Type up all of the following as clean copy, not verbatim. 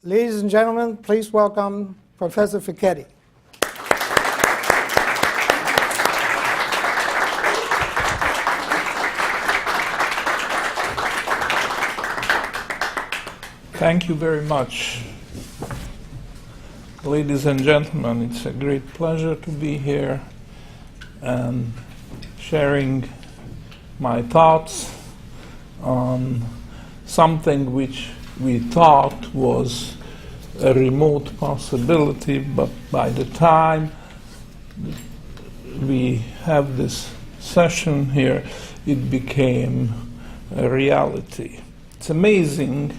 Ladies and gentlemen, please welcome Professor Fekete. Thank you very much. Ladies and gentlemen, it's a great pleasure to be here and sharing my thoughts on something which we thought was a remote possibility, but by the time we have this session here, it became a reality. It's amazing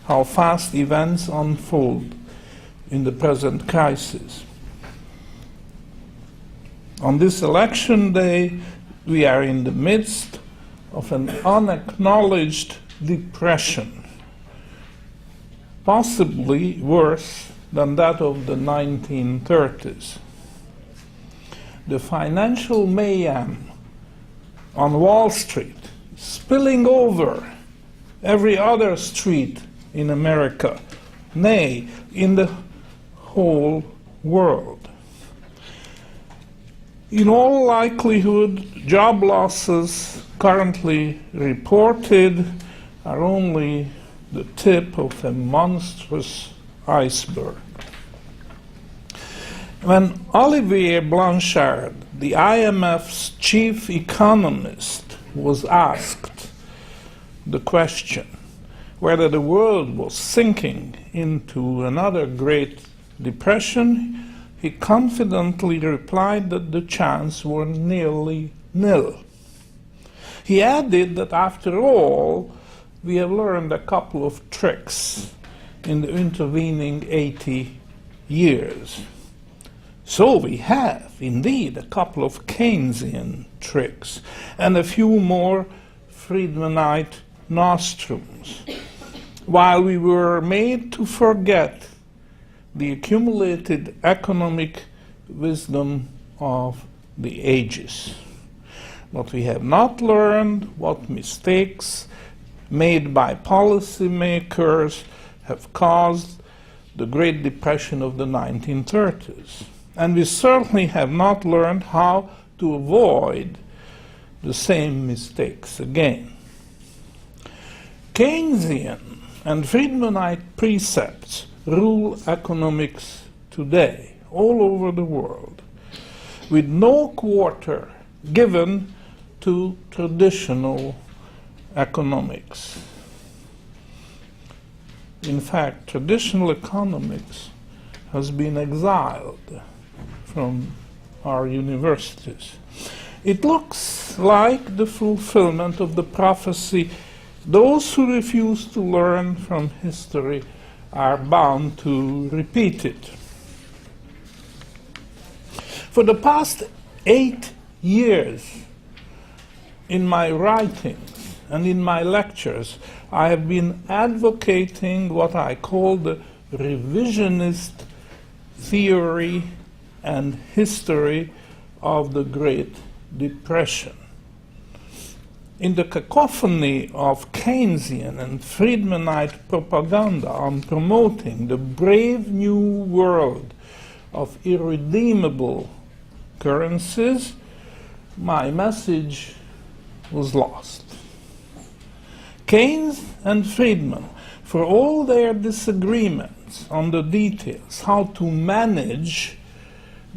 how fast events unfold in the present crisis. On this election day, we are in the midst of an unacknowledged depression, possibly worse than that of the 1930s. The financial mayhem on Wall Street, spilling over every other street in America, nay, in the whole world. In all likelihood, job losses currently reported are only the tip of a monstrous iceberg. When Olivier Blanchard, the IMF's chief economist, was asked the question whether the world was sinking into another Great Depression, he confidently replied that the chances were nearly nil. He added that after all, we have learned a couple of tricks in the intervening 80 years. So we have, indeed, a couple of Keynesian tricks and a few more Friedmanite nostrums, while we were made to forget the accumulated economic wisdom of the ages. But we have not learned what mistakes made by policymakers have caused the Great Depression of the 1930s. And we certainly have not learned how to avoid the same mistakes again. Keynesian and Friedmanite precepts rule economics today, all over the world, with no quarter given to traditional economics. In fact, traditional economics has been exiled from our universities. It looks like the fulfillment of the prophecy, those who refuse to learn from history are bound to repeat it. For the past 8 years, in my writings and in my lectures, I have been advocating what I call the revisionist theory and history of the Great Depression. In the cacophony of Keynesian and Friedmanite propaganda on promoting the brave new world of irredeemable currencies, my message was lost. Keynes and Friedman, for all their disagreements on the details, how to manage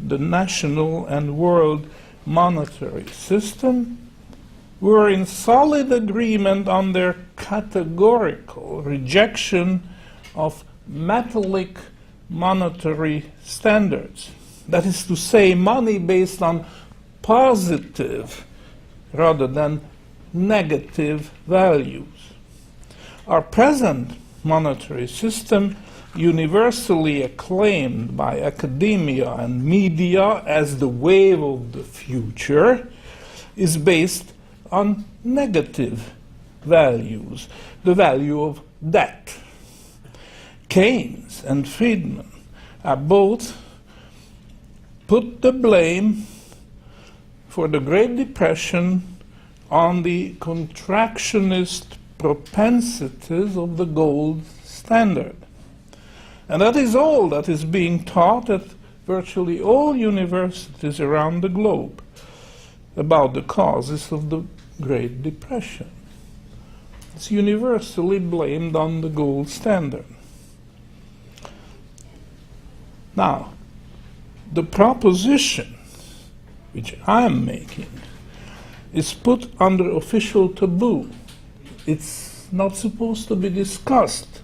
the national and world monetary system, were in solid agreement on their categorical rejection of metallic monetary standards. That is to say, money based on positive rather than negative values. Our present monetary system, universally acclaimed by academia and media as the wave of the future, is based on negative values, the value of debt. Keynes and Friedman are both put the blame for the Great Depression on the contractionist propensities of the gold standard. And that is all that is being taught at virtually all universities around the globe about the causes of the Great Depression. It's universally blamed on the gold standard. Now, the proposition which I am making is put under official taboo. It's not supposed to be discussed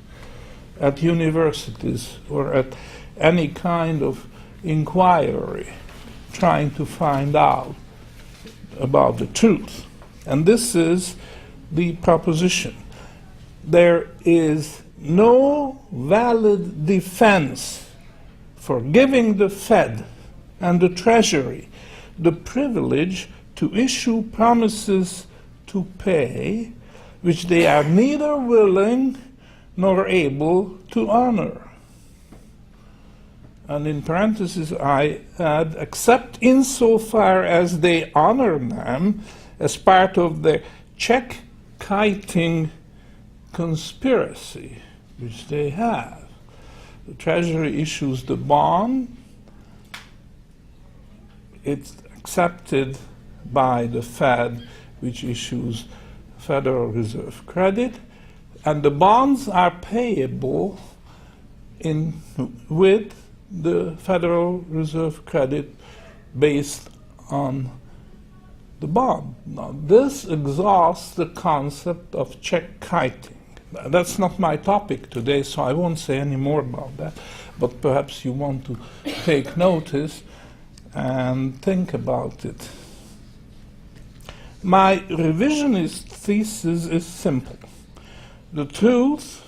at universities or at any kind of inquiry trying to find out about the truth. And this is the proposition. There is no valid defense for giving the Fed and the Treasury the privilege to issue promises to pay which they are neither willing nor able to honor. And in parentheses I add, except insofar as they honor them as part of the check-kiting conspiracy which they have. The Treasury issues the bond, it's accepted by the Fed, which issues Federal Reserve credit, and the bonds are payable with the Federal Reserve credit based on the bond. Now, this exhausts the concept of check-kiting. That's not my topic today, so I won't say any more about that, but perhaps you want to take notice and think about it. My revisionist thesis is simple. The truth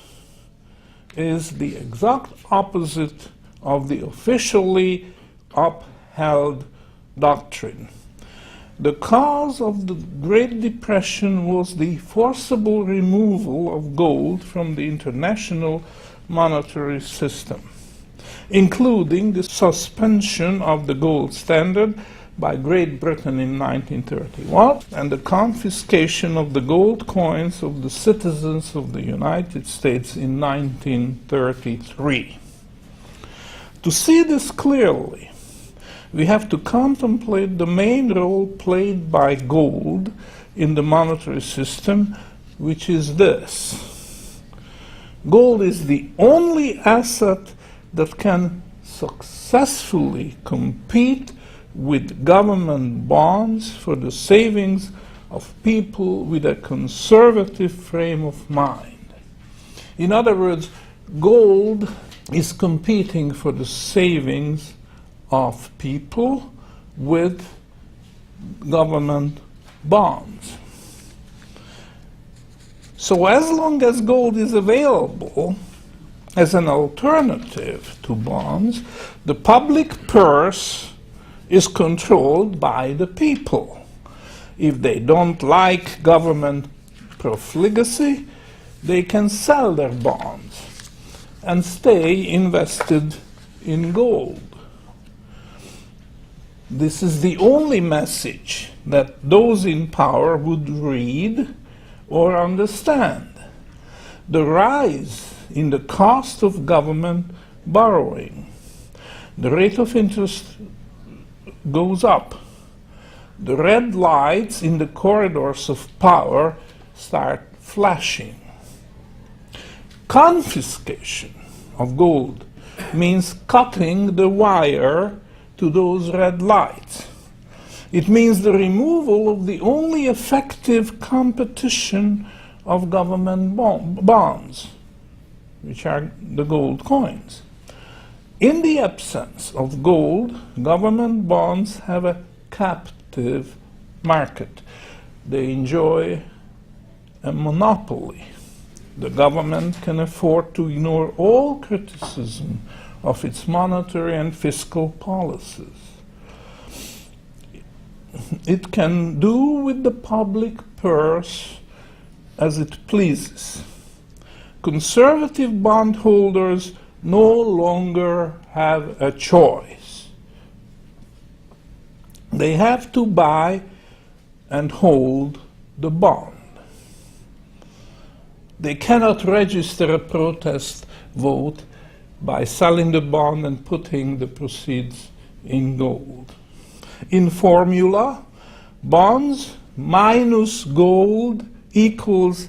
is the exact opposite of the officially upheld doctrine. The cause of the Great Depression was the forcible removal of gold from the international monetary system, including the suspension of the gold standard by Great Britain in 1931 and the confiscation of the gold coins of the citizens of the United States in 1933. To see this clearly, we have to contemplate the main role played by gold in the monetary system, which is this. Gold is the only asset that can successfully compete with government bonds for the savings of people with a conservative frame of mind. In other words, gold is competing for the savings of people with government bonds. So as long as gold is available as an alternative to bonds, the public purse is controlled by the people. If they don't like government profligacy, they can sell their bonds and stay invested in gold. This is the only message that those in power would read or understand. The rise in the cost of government borrowing. The rate of interest goes up. The red lights in the corridors of power start flashing. Confiscation of gold means cutting the wire to those red lights. It means the removal of the only effective competition of government bonds, which are the gold coins. In the absence of gold, government bonds have a captive market. They enjoy a monopoly. The government can afford to ignore all criticism of its monetary and fiscal policies. It can do with the public purse as it pleases. Conservative bondholders no longer have a choice. They have to buy and hold the bond. They cannot register a protest vote by selling the bond and putting the proceeds in gold. In formula, bonds minus gold equals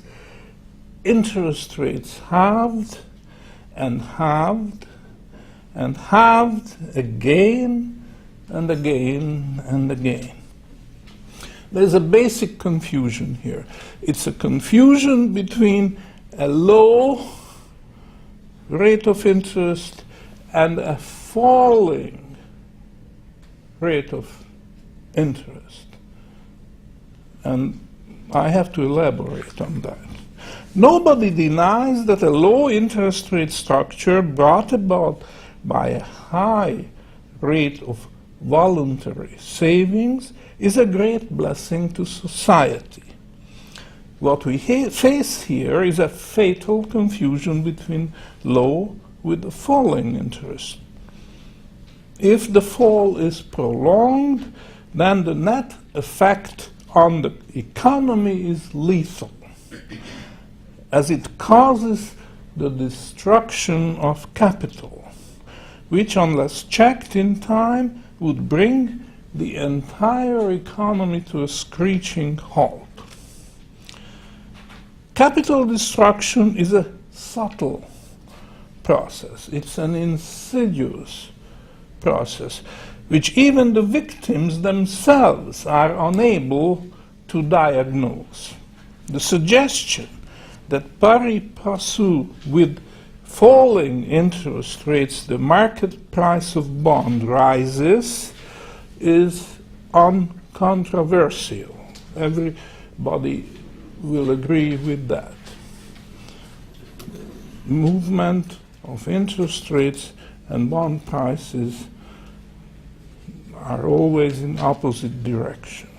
interest rates halved and halved and halved again and again and again. There's a basic confusion here. It's a confusion between a low rate of interest and a falling rate of interest. And I have to elaborate on that. Nobody denies that a low interest rate structure brought about by a high rate of voluntary savings is a great blessing to society. What we face here is a fatal confusion between low with falling interest. If the fall is prolonged, then the net effect on the economy is lethal, as it causes the destruction of capital, which, unless checked in time, would bring the entire economy to a screeching halt. Capital destruction is a subtle process. It's an insidious process, which even the victims themselves are unable to diagnose. The suggestion that pari passu with falling interest rates the market price of bond rises is uncontroversial. Everybody will agree with that. Movement of interest rates and bond prices are always in opposite direction.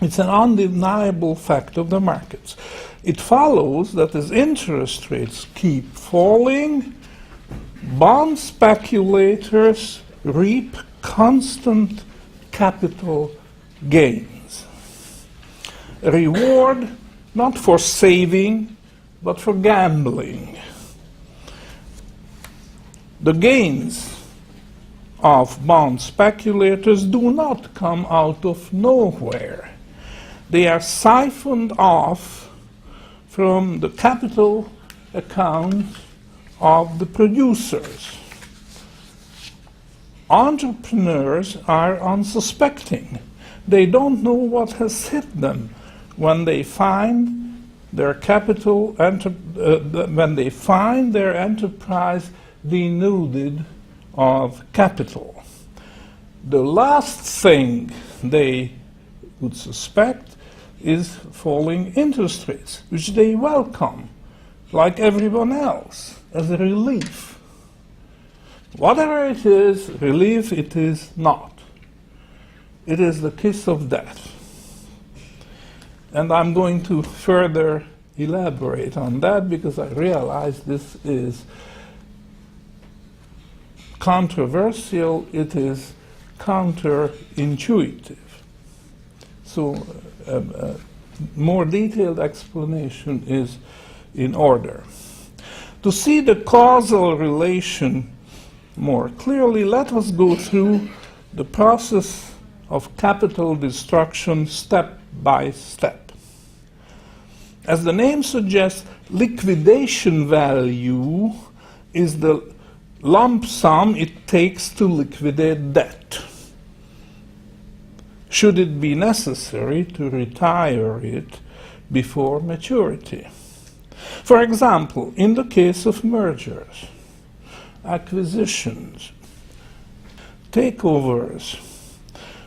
It's an undeniable fact of the markets. It follows that as interest rates keep falling, bond speculators reap constant capital gains. A reward not for saving, but for gambling. The gains of bond speculators do not come out of nowhere. They are siphoned off from the capital account of the producers. Entrepreneurs are unsuspecting. They don't know what has hit them when they find their enterprise denuded of capital. The last thing they would suspect is falling interest rates, which they welcome, like everyone else, as a relief. Whatever it is, relief it is not. It is the kiss of death. And I'm going to further elaborate on that because I realize this is controversial, it is counterintuitive. So a more detailed explanation is in order. To see the causal relation more clearly, let us go through the process of capital destruction step by step. As the name suggests, liquidation value is the lump sum it takes to liquidate debt, should it be necessary to retire it before maturity. For example, in the case of mergers, acquisitions, takeovers,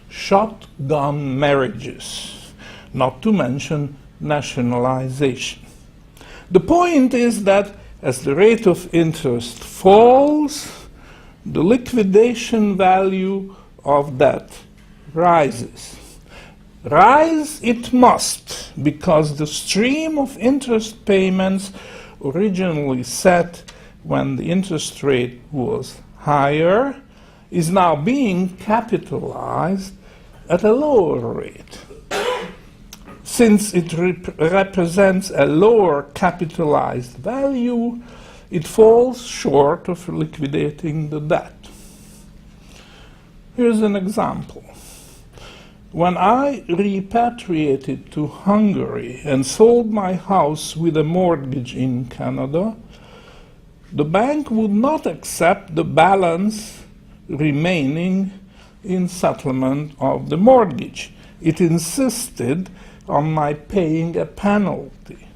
shotgun marriages, not to mention nationalization. The point is that as the rate of interest falls, the liquidation value of debt rises. Rise it must, because the stream of interest payments originally set when the interest rate was higher is now being capitalized at a lower rate. Since it represents a lower capitalized value, it falls short of liquidating the debt. Here's an example. When I repatriated to Hungary and sold my house with a mortgage in Canada, the bank would not accept the balance remaining in settlement of the mortgage. It insisted on my paying a penalty,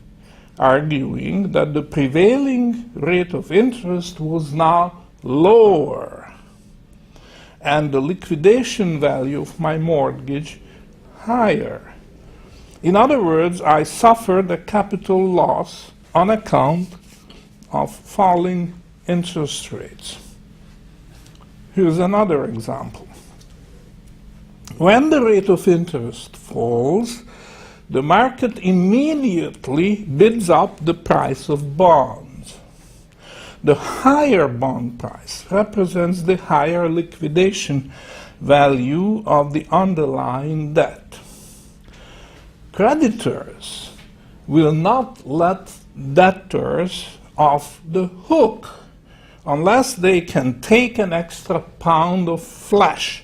arguing that the prevailing rate of interest was now lower and the liquidation value of my mortgage higher. In other words, I suffered a capital loss on account of falling interest rates. Here's another example. When the rate of interest falls, the market immediately bids up the price of bonds. The higher bond price represents the higher liquidation value of the underlying debt. Creditors will not let debtors off the hook unless they can take an extra pound of flesh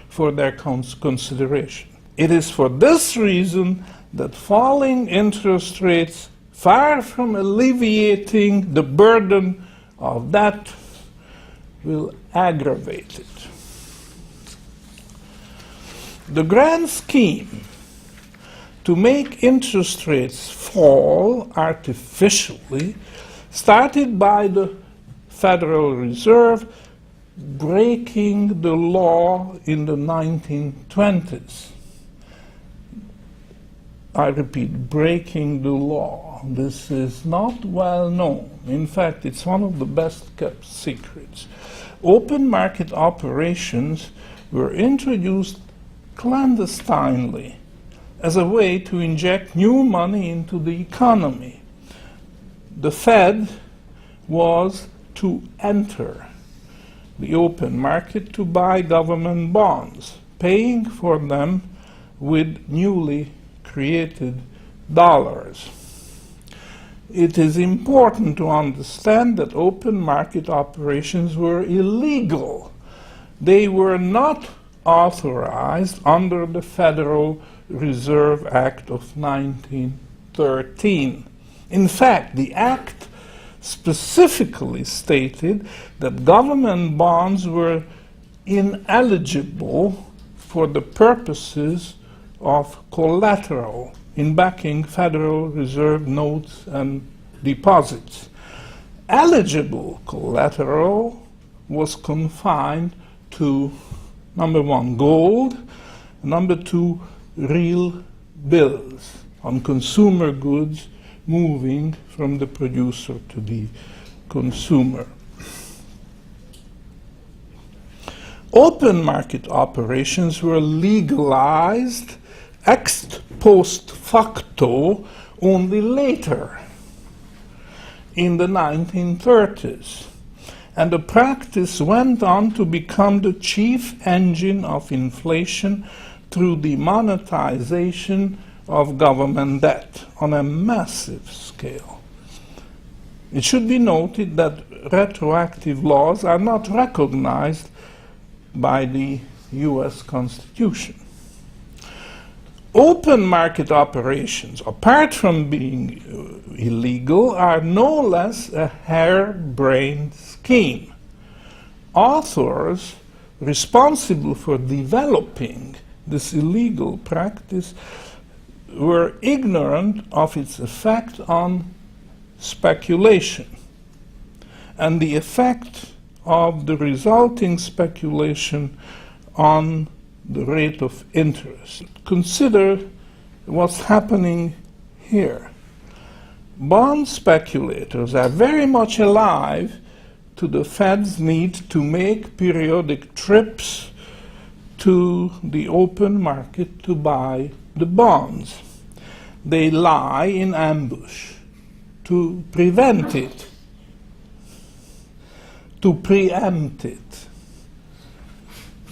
for their consideration. It is for this reason that falling interest rates, far from alleviating the burden of debt, will aggravate it. The grand scheme to make interest rates fall artificially started by the Federal Reserve breaking the law in the 1920s. I repeat, breaking the law. This is not well known. In fact, it's one of the best kept secrets. Open market operations were introduced clandestinely as a way to inject new money into the economy. The Fed was to enter the open market to buy government bonds, paying for them with newly created dollars. It is important to understand that open market operations were illegal. They were not authorized under the Federal Reserve Act of 1913. In fact, the act specifically stated that government bonds were ineligible for the purposes of collateral in backing Federal Reserve notes and deposits. Eligible collateral was confined to, number one, gold, number two, real bills on consumer goods moving from the producer to the consumer. Open market operations were legalized ex post facto only later, in the 1930s, and the practice went on to become the chief engine of inflation through the monetization of government debt on a massive scale. It should be noted that retroactive laws are not recognized by the US Constitution. Open market operations, apart from being illegal, are no less a harebrained scheme. Authors responsible for developing this illegal practice were ignorant of its effect on speculation and the effect of the resulting speculation on the rate of interest. Consider what's happening here. Bond speculators are very much alive to the Fed's need to make periodic trips to the open market to buy the bonds. They lie in ambush to prevent it, to preempt it.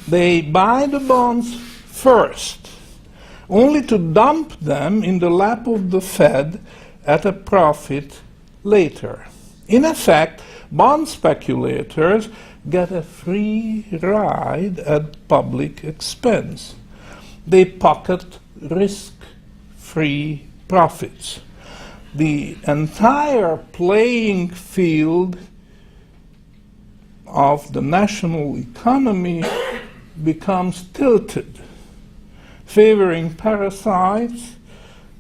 They buy the bonds first, only to dump them in the lap of the Fed at a profit later. In effect, bond speculators get a free ride at public expense. They pocket risk-free profits. The entire playing field of the national economy becomes tilted, favoring parasites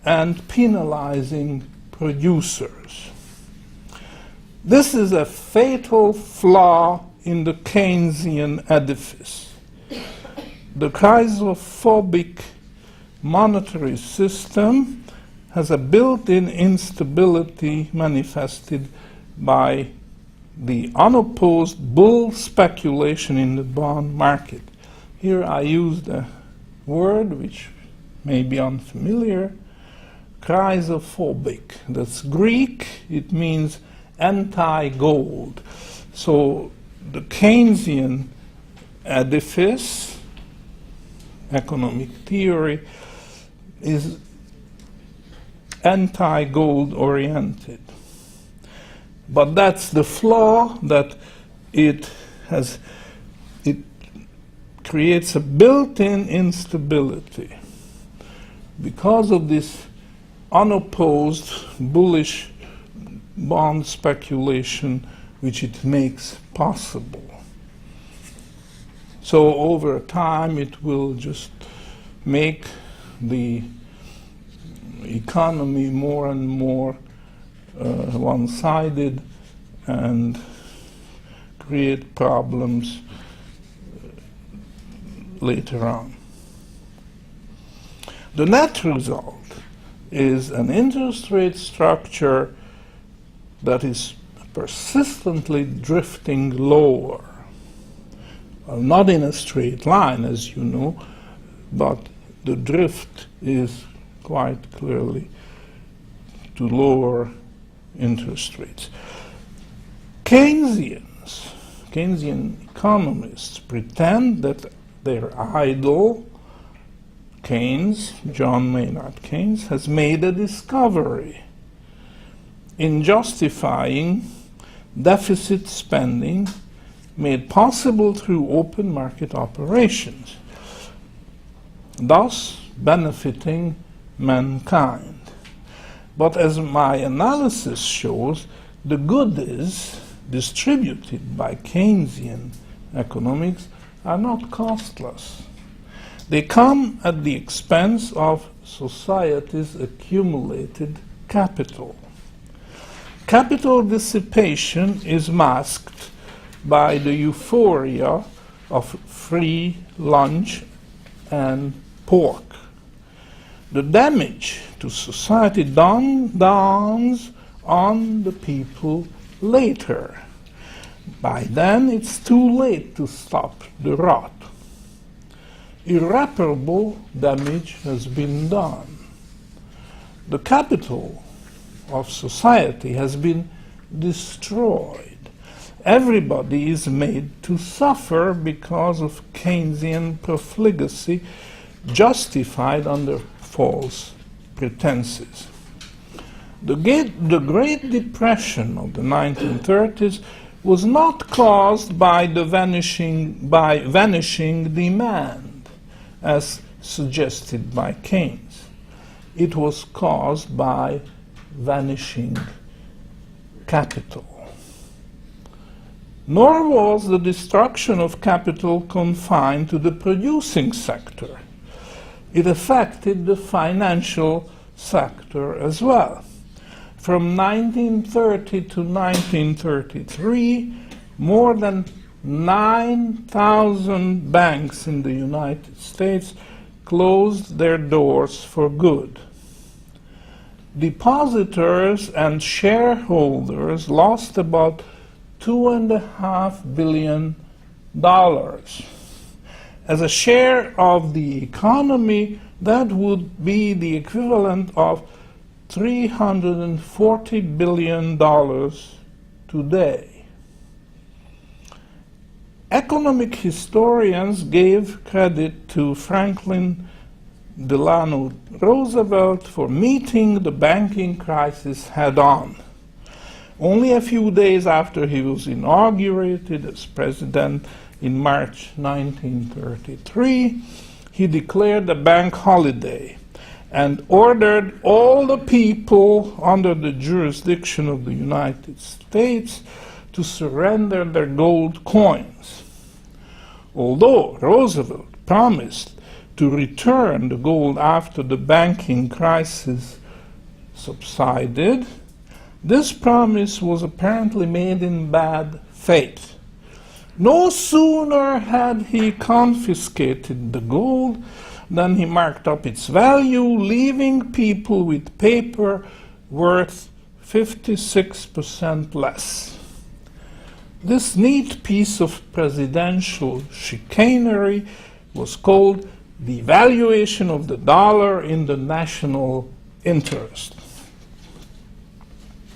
and penalizing producers. This is a fatal flaw in the Keynesian edifice. The chrysophobic monetary system has a built-in instability manifested by the unopposed bull speculation in the bond market. Here I used a word which may be unfamiliar, chrysophobic. That's Greek, it means anti-gold. So the Keynesian edifice, economic theory, is anti-gold oriented. But that's the flaw, that it creates a built-in instability. Because of this unopposed bullish bond speculation which it makes possible. So over time it will just make the economy more and more one-sided and create problems later on. The net result is an interest rate structure that is persistently drifting lower. Well, not in a straight line, as you know, but the drift is quite clearly to lower interest rates. Keynesian economists pretend that their idol, Keynes, John Maynard Keynes, has made a discovery in justifying deficit spending made possible through open market operations, thus benefiting mankind. But as my analysis shows, the goodies distributed by Keynesian economics are not costless. They come at the expense of society's accumulated capital. Capital dissipation is masked by the euphoria of free lunch and pork. The damage to society dawns on the people later. By then, it's too late to stop the rot. Irreparable damage has been done. The capital of society has been destroyed. Everybody is made to suffer because of Keynesian profligacy justified under false pretenses. The Great Depression of the 1930s was not caused by vanishing demand, as suggested by Keynes. It was caused by vanishing capital. Nor was the destruction of capital confined to the producing sector. It affected the financial sector as well. From 1930 to 1933, more than 9,000 banks in the United States closed their doors for good. Depositors and shareholders lost about $2.5 billion. As a share of the economy, that would be the equivalent of $340 billion today. Economic historians gave credit to Franklin Delano Roosevelt for meeting the banking crisis head-on. Only a few days after he was inaugurated as president in March 1933, he declared a bank holiday and ordered all the people under the jurisdiction of the United States to surrender their gold coins. Although Roosevelt promised to return the gold after the banking crisis subsided, this promise was apparently made in bad faith. No sooner had he confiscated the gold than he marked up its value, leaving people with paper worth 56% less. This neat piece of presidential chicanery was called the valuation of the dollar in the national interest.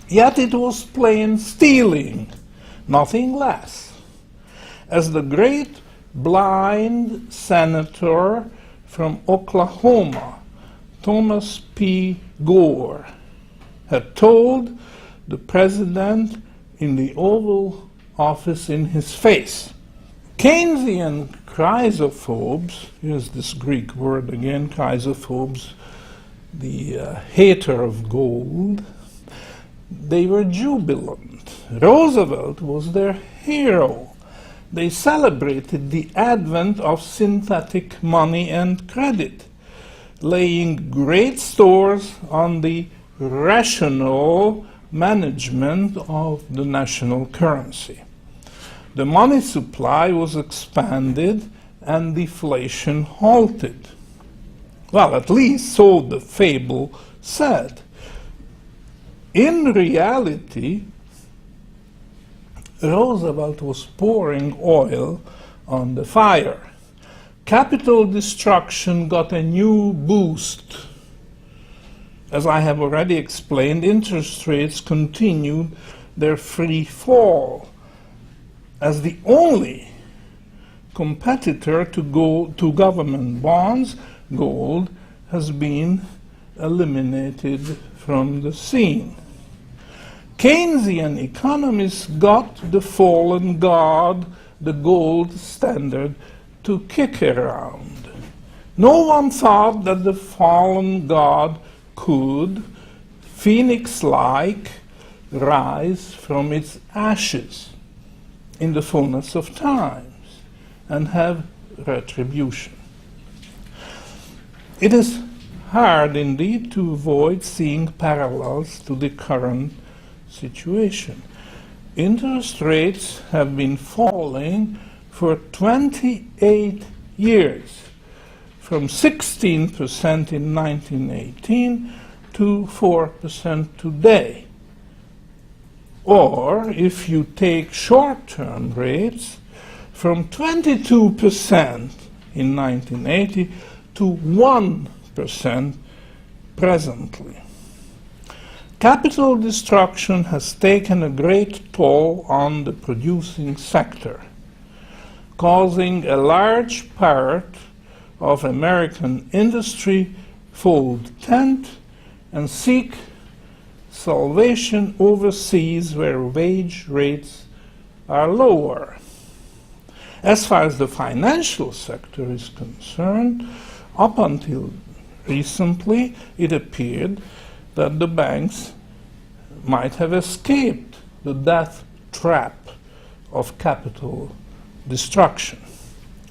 Yet it was plain stealing, nothing less. As the great blind senator from Oklahoma, Thomas P. Gore, had told the president in the Oval Office in his face. Keynesian cries, offorbes, here's this Greek word again, cries, offorbes, the hater of gold, they were jubilant. Roosevelt was their hero. They celebrated the advent of synthetic money and credit, laying great stores on the rational management of the national currency. The money supply was expanded and deflation halted. Well, at least so the fable said. In reality, Roosevelt was pouring oil on the fire. Capital destruction got a new boost. As I have already explained, interest rates continued their free fall. As the only competitor to government bonds, gold has been eliminated from the scene. Keynesian economists got the fallen god, the gold standard, to kick around. No one thought that the fallen god could, phoenix-like, rise from its ashes in the fullness of times and have retribution. It is hard indeed to avoid seeing parallels to the current situation. Interest rates have been falling for 28 years, from 16% in 1918 to 4% today. Or, if you take short-term rates, from 22% in 1980 to 1% presently. Capital destruction has taken a great toll on the producing sector, causing a large part of American industry fold tent and seek salvation overseas where wage rates are lower. As far as the financial sector is concerned, up until recently, it appeared that the banks might have escaped the death trap of capital destruction.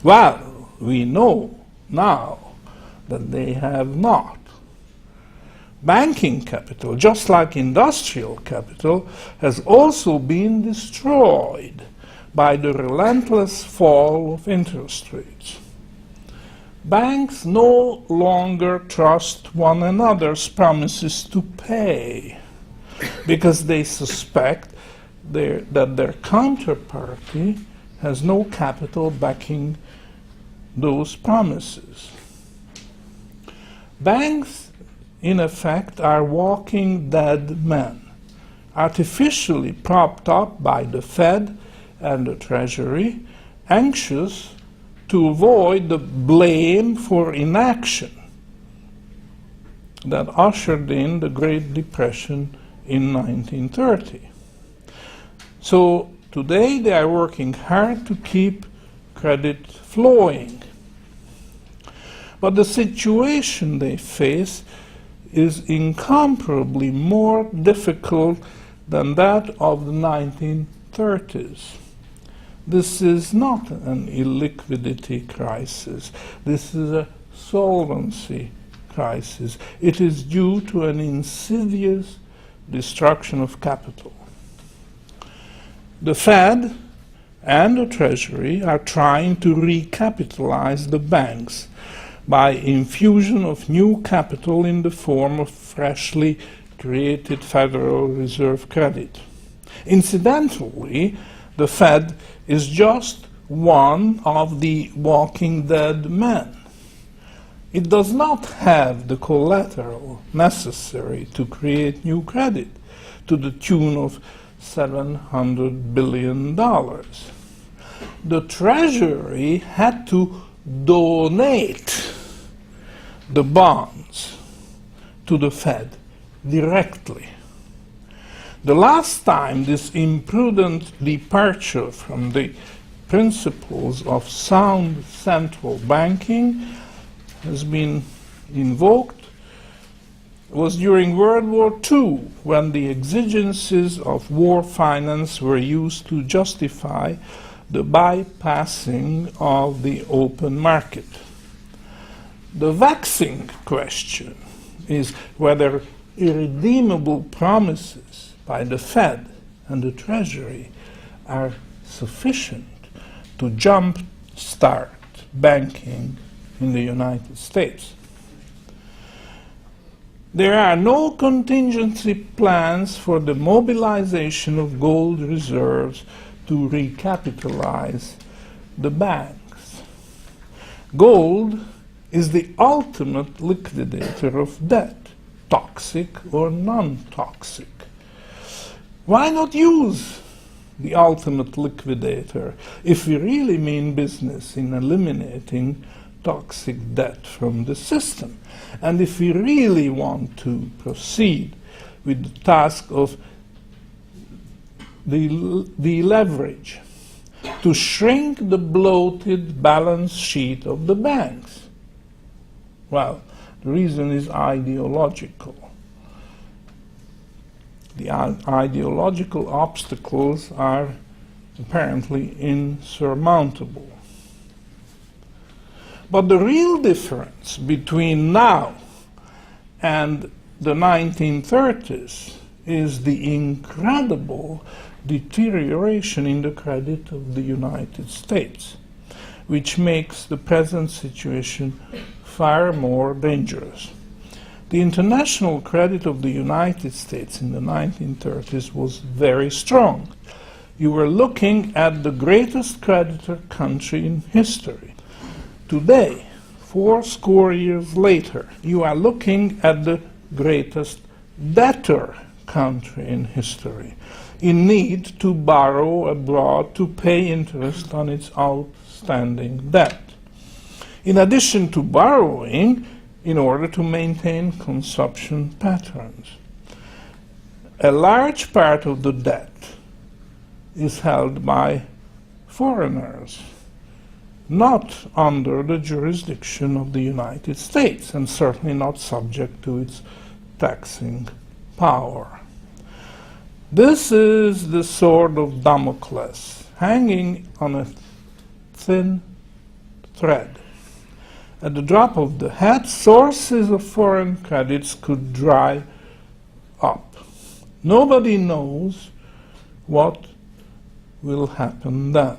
Well, we know now that they have not. Banking capital, just like industrial capital, has also been destroyed by the relentless fall of interest rates. Banks no longer trust one another's promises to pay because they suspect that their counterparty has no capital backing those promises. Banks, in effect, are walking dead men, artificially propped up by the Fed and the Treasury, anxious to avoid the blame for inaction that ushered in the Great Depression in 1930. So today they are working hard to keep credit flowing. But the situation they face is incomparably more difficult than that of the 1930s. This is not an illiquidity crisis. This is a solvency crisis. It is due to an insidious destruction of capital. The Fed and the Treasury are trying to recapitalize the banks by infusion of new capital in the form of freshly created Federal Reserve credit. Incidentally, the Fed is just one of the walking dead men. It does not have the collateral necessary to create new credit to the tune of $700 billion. The Treasury had to donate the bonds to the Fed directly. The last time this imprudent departure from the principles of sound central banking has been invoked was during World War II, when the exigencies of war finance were used to justify the bypassing of the open market. The vexing question is whether irredeemable promises by the Fed and the Treasury are sufficient to jump-start banking in the United States. There are no contingency plans for the mobilization of gold reserves to recapitalize the banks. Gold is the ultimate liquidator of debt, toxic or non-toxic. Why not use the ultimate liquidator if we really mean business in eliminating toxic debt from the system, and if we really want to proceed with the task of the leverage to shrink the bloated balance sheet of the banks? Well, the reason is ideological. The ideological obstacles are apparently insurmountable. But the real difference between now and the 1930s is the incredible deterioration in the credit of the United States, which makes the present situation far more dangerous. The international credit of the United States in the 1930s was very strong. You were looking at the greatest creditor country in history. Today, 80 years later, you are looking at the greatest debtor country in history, in need to borrow abroad to pay interest on its outstanding debt. In addition to borrowing, in order to maintain consumption patterns. A large part of the debt is held by foreigners, not under the jurisdiction of the United States, and certainly not subject to its taxing power. This is the sword of Damocles, hanging on a thin thread. At the drop of the hat, sources of foreign credits could dry up. Nobody knows what will happen then.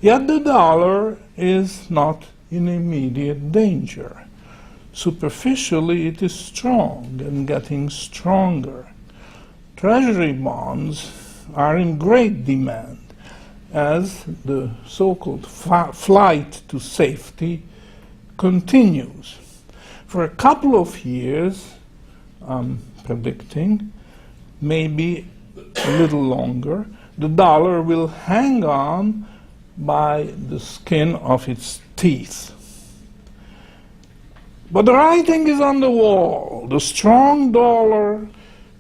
Yet the dollar is not in immediate danger. Superficially, it is strong and getting stronger. Treasury bonds are in great demand as the so-called flight to safety continues. For a couple of years, I'm predicting, maybe a little longer, the dollar will hang on by the skin of its teeth. But the writing is on the wall. The strong dollar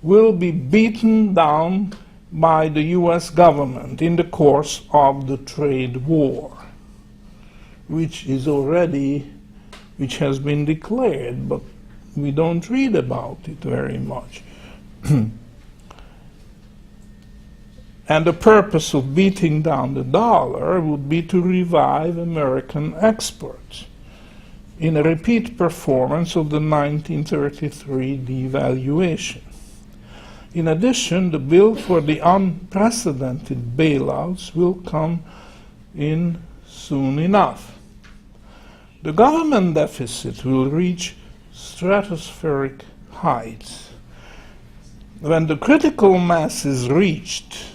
will be beaten down by the US government in the course of the trade war, which has been declared, but we don't read about it very much. And the purpose of beating down the dollar would be to revive American exports in a repeat performance of the 1933 devaluation. In addition, the bill for the unprecedented bailouts will come in soon enough. The government deficit will reach stratospheric heights. When the critical mass is reached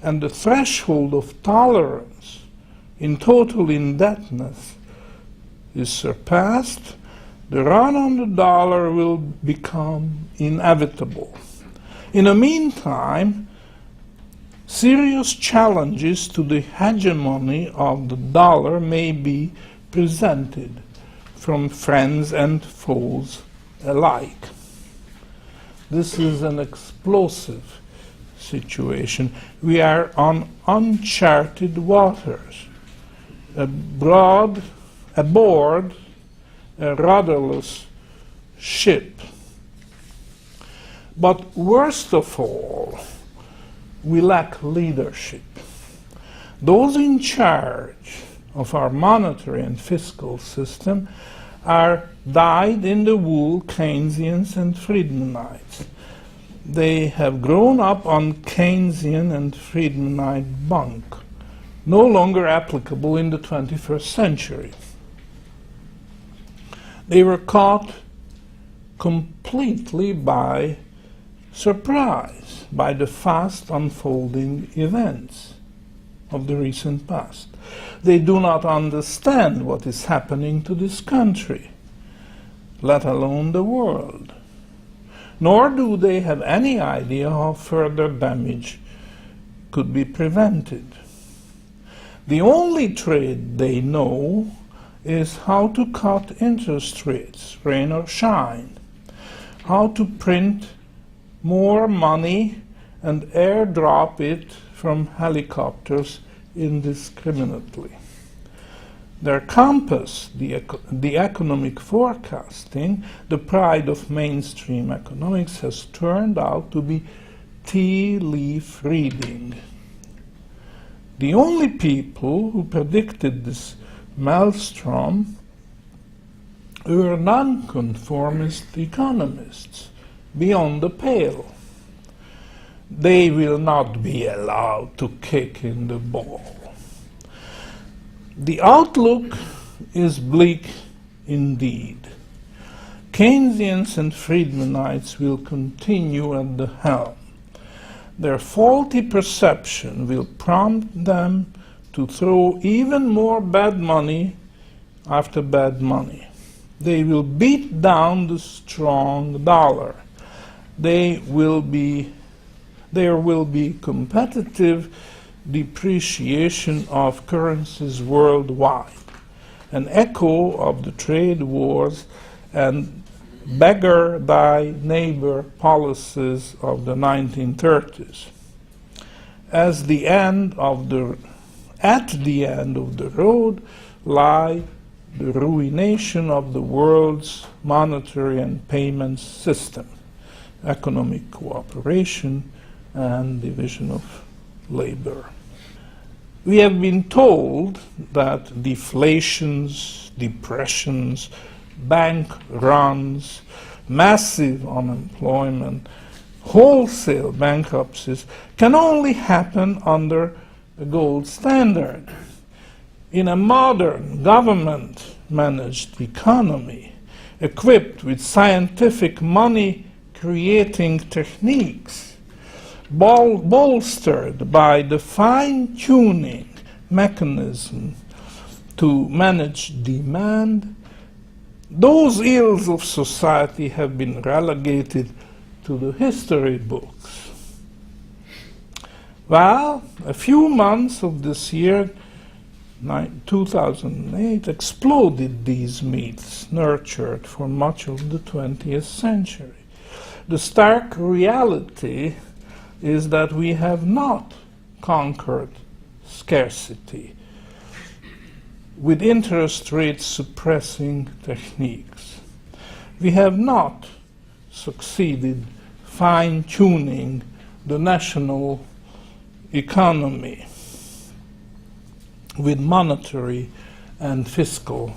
and the threshold of tolerance in total indebtedness is surpassed, the run on the dollar will become inevitable. In the meantime, serious challenges to the hegemony of the dollar may be presented from friends and foes alike. This is an explosive situation. We are on uncharted waters, aboard a rudderless ship. But worst of all, we lack leadership. Those in charge of our monetary and fiscal system are dyed-in-the-wool Keynesians and Friedmanites. They have grown up on Keynesian and Friedmanite bunk, no longer applicable in the 21st century. They were caught completely by surprise by the fast unfolding events of the recent past. They do not understand what is happening to this country, let alone the world. Nor do they have any idea how further damage could be prevented. The only trade they know is how to cut interest rates, rain or shine, how to print more money and airdrop it from helicopters indiscriminately. Their compass, the economic forecasting, the pride of mainstream economics, has turned out to be tea leaf reading. The only people who predicted this maelstrom were nonconformist economists beyond the pale. They will not be allowed to kick in the ball. The outlook is bleak indeed. Keynesians and Friedmanites will continue at the helm. Their faulty perception will prompt them to throw even more bad money after bad money. They will beat down the strong dollar. There will be competitive depreciation of currencies worldwide, an echo of the trade wars and beggar thy neighbor policies of the 1930s. At the end of the road lie the ruination of the world's monetary and payment system, economic cooperation, and division of labor. We have been told that deflations, depressions, bank runs, massive unemployment, wholesale bankruptcies can only happen under a gold standard. In a modern government-managed economy, equipped with scientific money-creating techniques, bolstered by the fine-tuning mechanism to manage demand, those ills of society have been relegated to the history books. Well, a few months of this year, 2008, exploded these myths nurtured for much of the 20th century. The stark reality is that we have not conquered scarcity with interest rate suppressing techniques. We have not succeeded fine-tuning the national economy with monetary and fiscal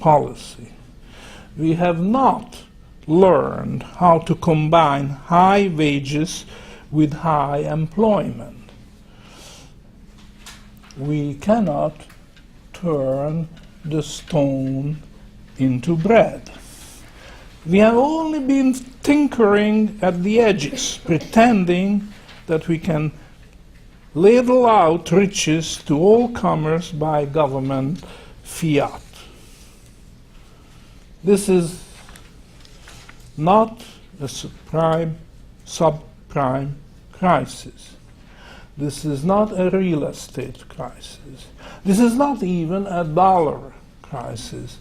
policy. We have not learned how to combine high wages with high employment. We cannot turn the stone into bread. We have only been tinkering at the edges, pretending that we can ladle out riches to all comers by government fiat. This is not a subprime crisis. This is not a real estate crisis. This is not even a dollar crisis.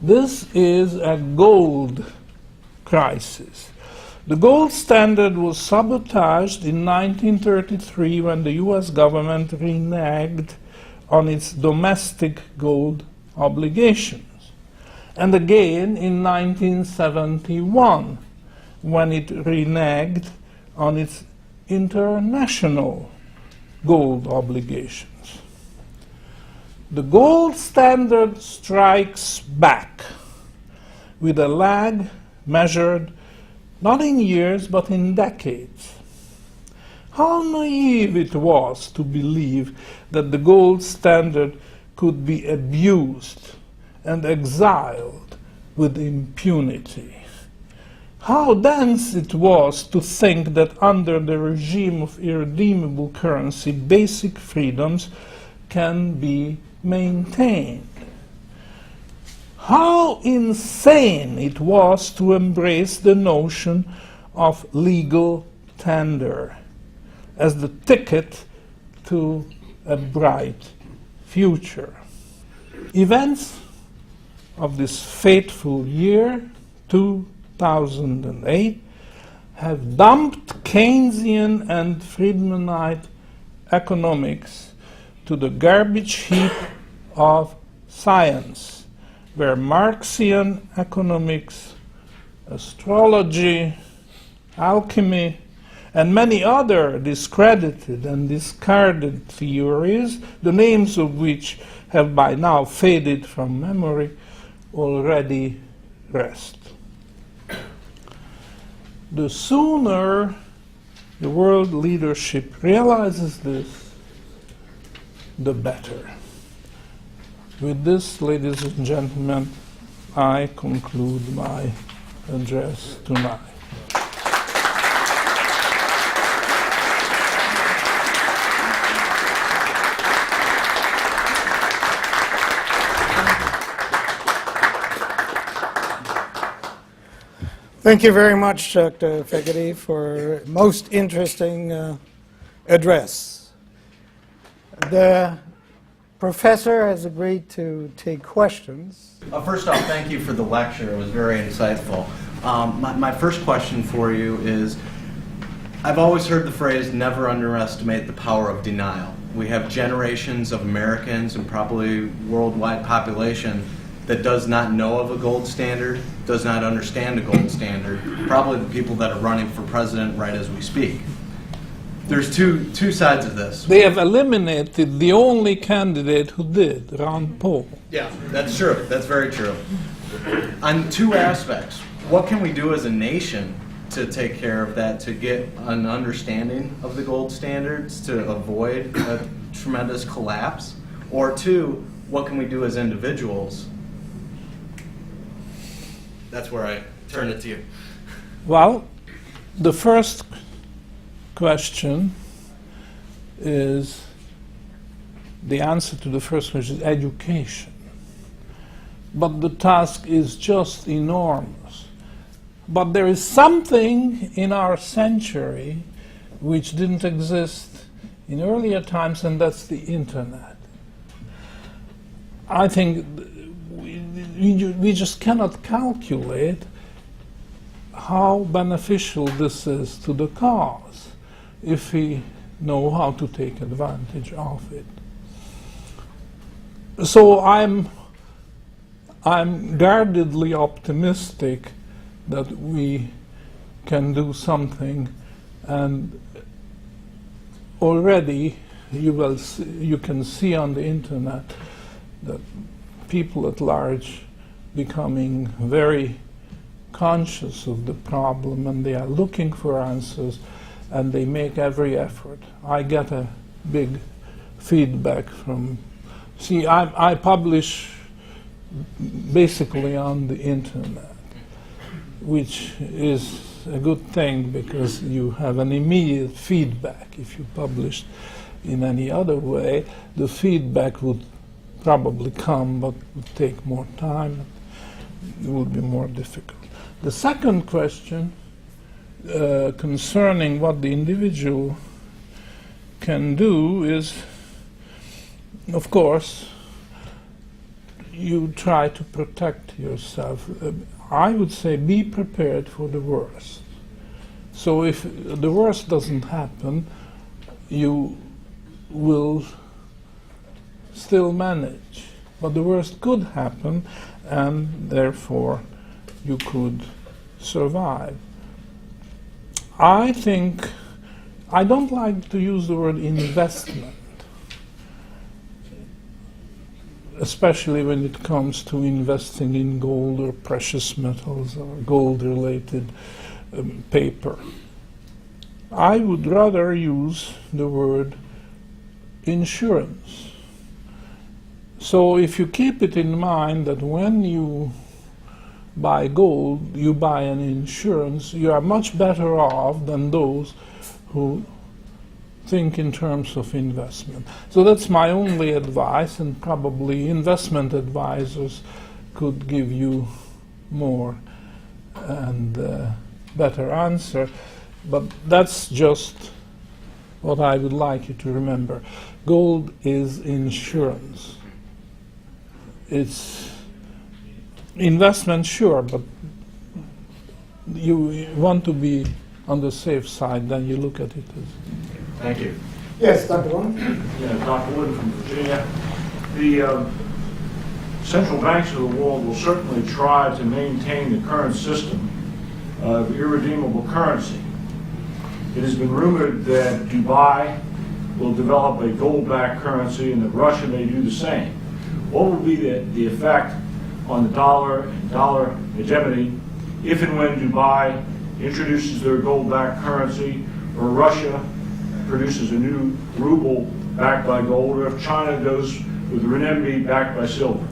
This is a gold crisis. The gold standard was sabotaged in 1933 when the US government reneged on its domestic gold obligations. And again in 1971 when it reneged on its international gold obligations. The gold standard strikes back with a lag measured not in years but in decades. How naive it was to believe that the gold standard could be abused and exiled with impunity. How dense it was to think that under the regime of irredeemable currency, basic freedoms can be maintained. How insane it was to embrace the notion of legal tender as the ticket to a bright future. Events of this fateful year, 2008, have dumped Keynesian and Friedmanite economics to the garbage heap of science, where Marxian economics, astrology, alchemy, and many other discredited and discarded theories, the names of which have by now faded from memory, already rest. The sooner the world leadership realizes this, the better. With this, ladies and gentlemen, I conclude my address tonight. Thank you very much, Dr. Fekete, for a most interesting address. The professor has agreed to take questions. First off, thank you for the lecture. It was very insightful. My first question for you is, I've always heard the phrase, never underestimate the power of denial. We have generations of Americans and probably worldwide population that does not know of a gold standard, does not understand a gold standard, probably the people that are running for president right as we speak. There's two sides of this. They have eliminated the only candidate who did, Ron Paul. Yeah, that's true. That's very true. On two aspects, what can we do as a nation to take care of that, to get an understanding of the gold standards, to avoid a tremendous collapse? Or two, what can we do as individuals? That's where I turn it to you. Well, the first question is, the answer to the first question is education. But the task is just enormous. But there is something in our century which didn't exist in earlier times, and that's the internet. I think we just cannot calculate how beneficial this is to the cause. if we know how to take advantage of it. So I'm guardedly optimistic that we can do something, and already you can see on the internet that people at large becoming very conscious of the problem, and they are looking for answers, and they make every effort. I get a big feedback from, see, I publish basically on the internet, which is a good thing because you have an immediate feedback. If you published in any other way, the feedback would probably come, but would take more time. It would be more difficult. The second question concerning what the individual can do is, of course, you try to protect yourself. I would say be prepared for the worst. So if the worst doesn't happen, you will still manage. But the worst could happen, and therefore you could survive. I think, I don't like to use the word investment, especially when it comes to investing in gold or precious metals or gold-related paper. I would rather use the word insurance. So if you keep it in mind that when you buy gold, you buy an insurance, you are much better off than those who think in terms of investment. So that's my only advice, and probably investment advisors could give you more and better answer, but that's just what I would like you to remember. Gold is insurance. It's investment, sure, but you want to be on the safe side, then you look at it as... Thank you. Yes, Dr. Wood? Yeah, Dr. Wood from Virginia. The central banks of the world will certainly try to maintain the current system of irredeemable currency. It has been rumored that Dubai will develop a gold-backed currency and that Russia may do the same. What will be the effect on the dollar and dollar hegemony if and when Dubai introduces their gold-backed currency, or Russia produces a new ruble backed by gold, or if China goes with renminbi backed by silver?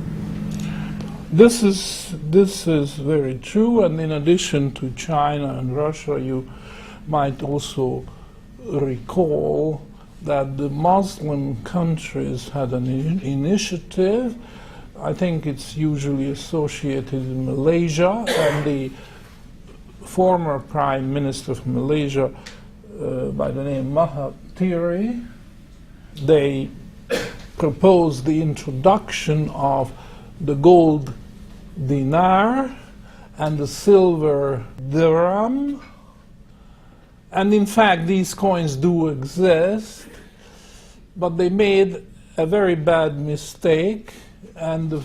This is very true, and in addition to China and Russia, you might also recall that the Muslim countries had an initiative. I think it's usually associated with Malaysia, and the former Prime Minister of Malaysia, by the name Mahathir, they proposed the introduction of the gold dinar and the silver dirham. And in fact, these coins do exist, but they made a very bad mistake, and the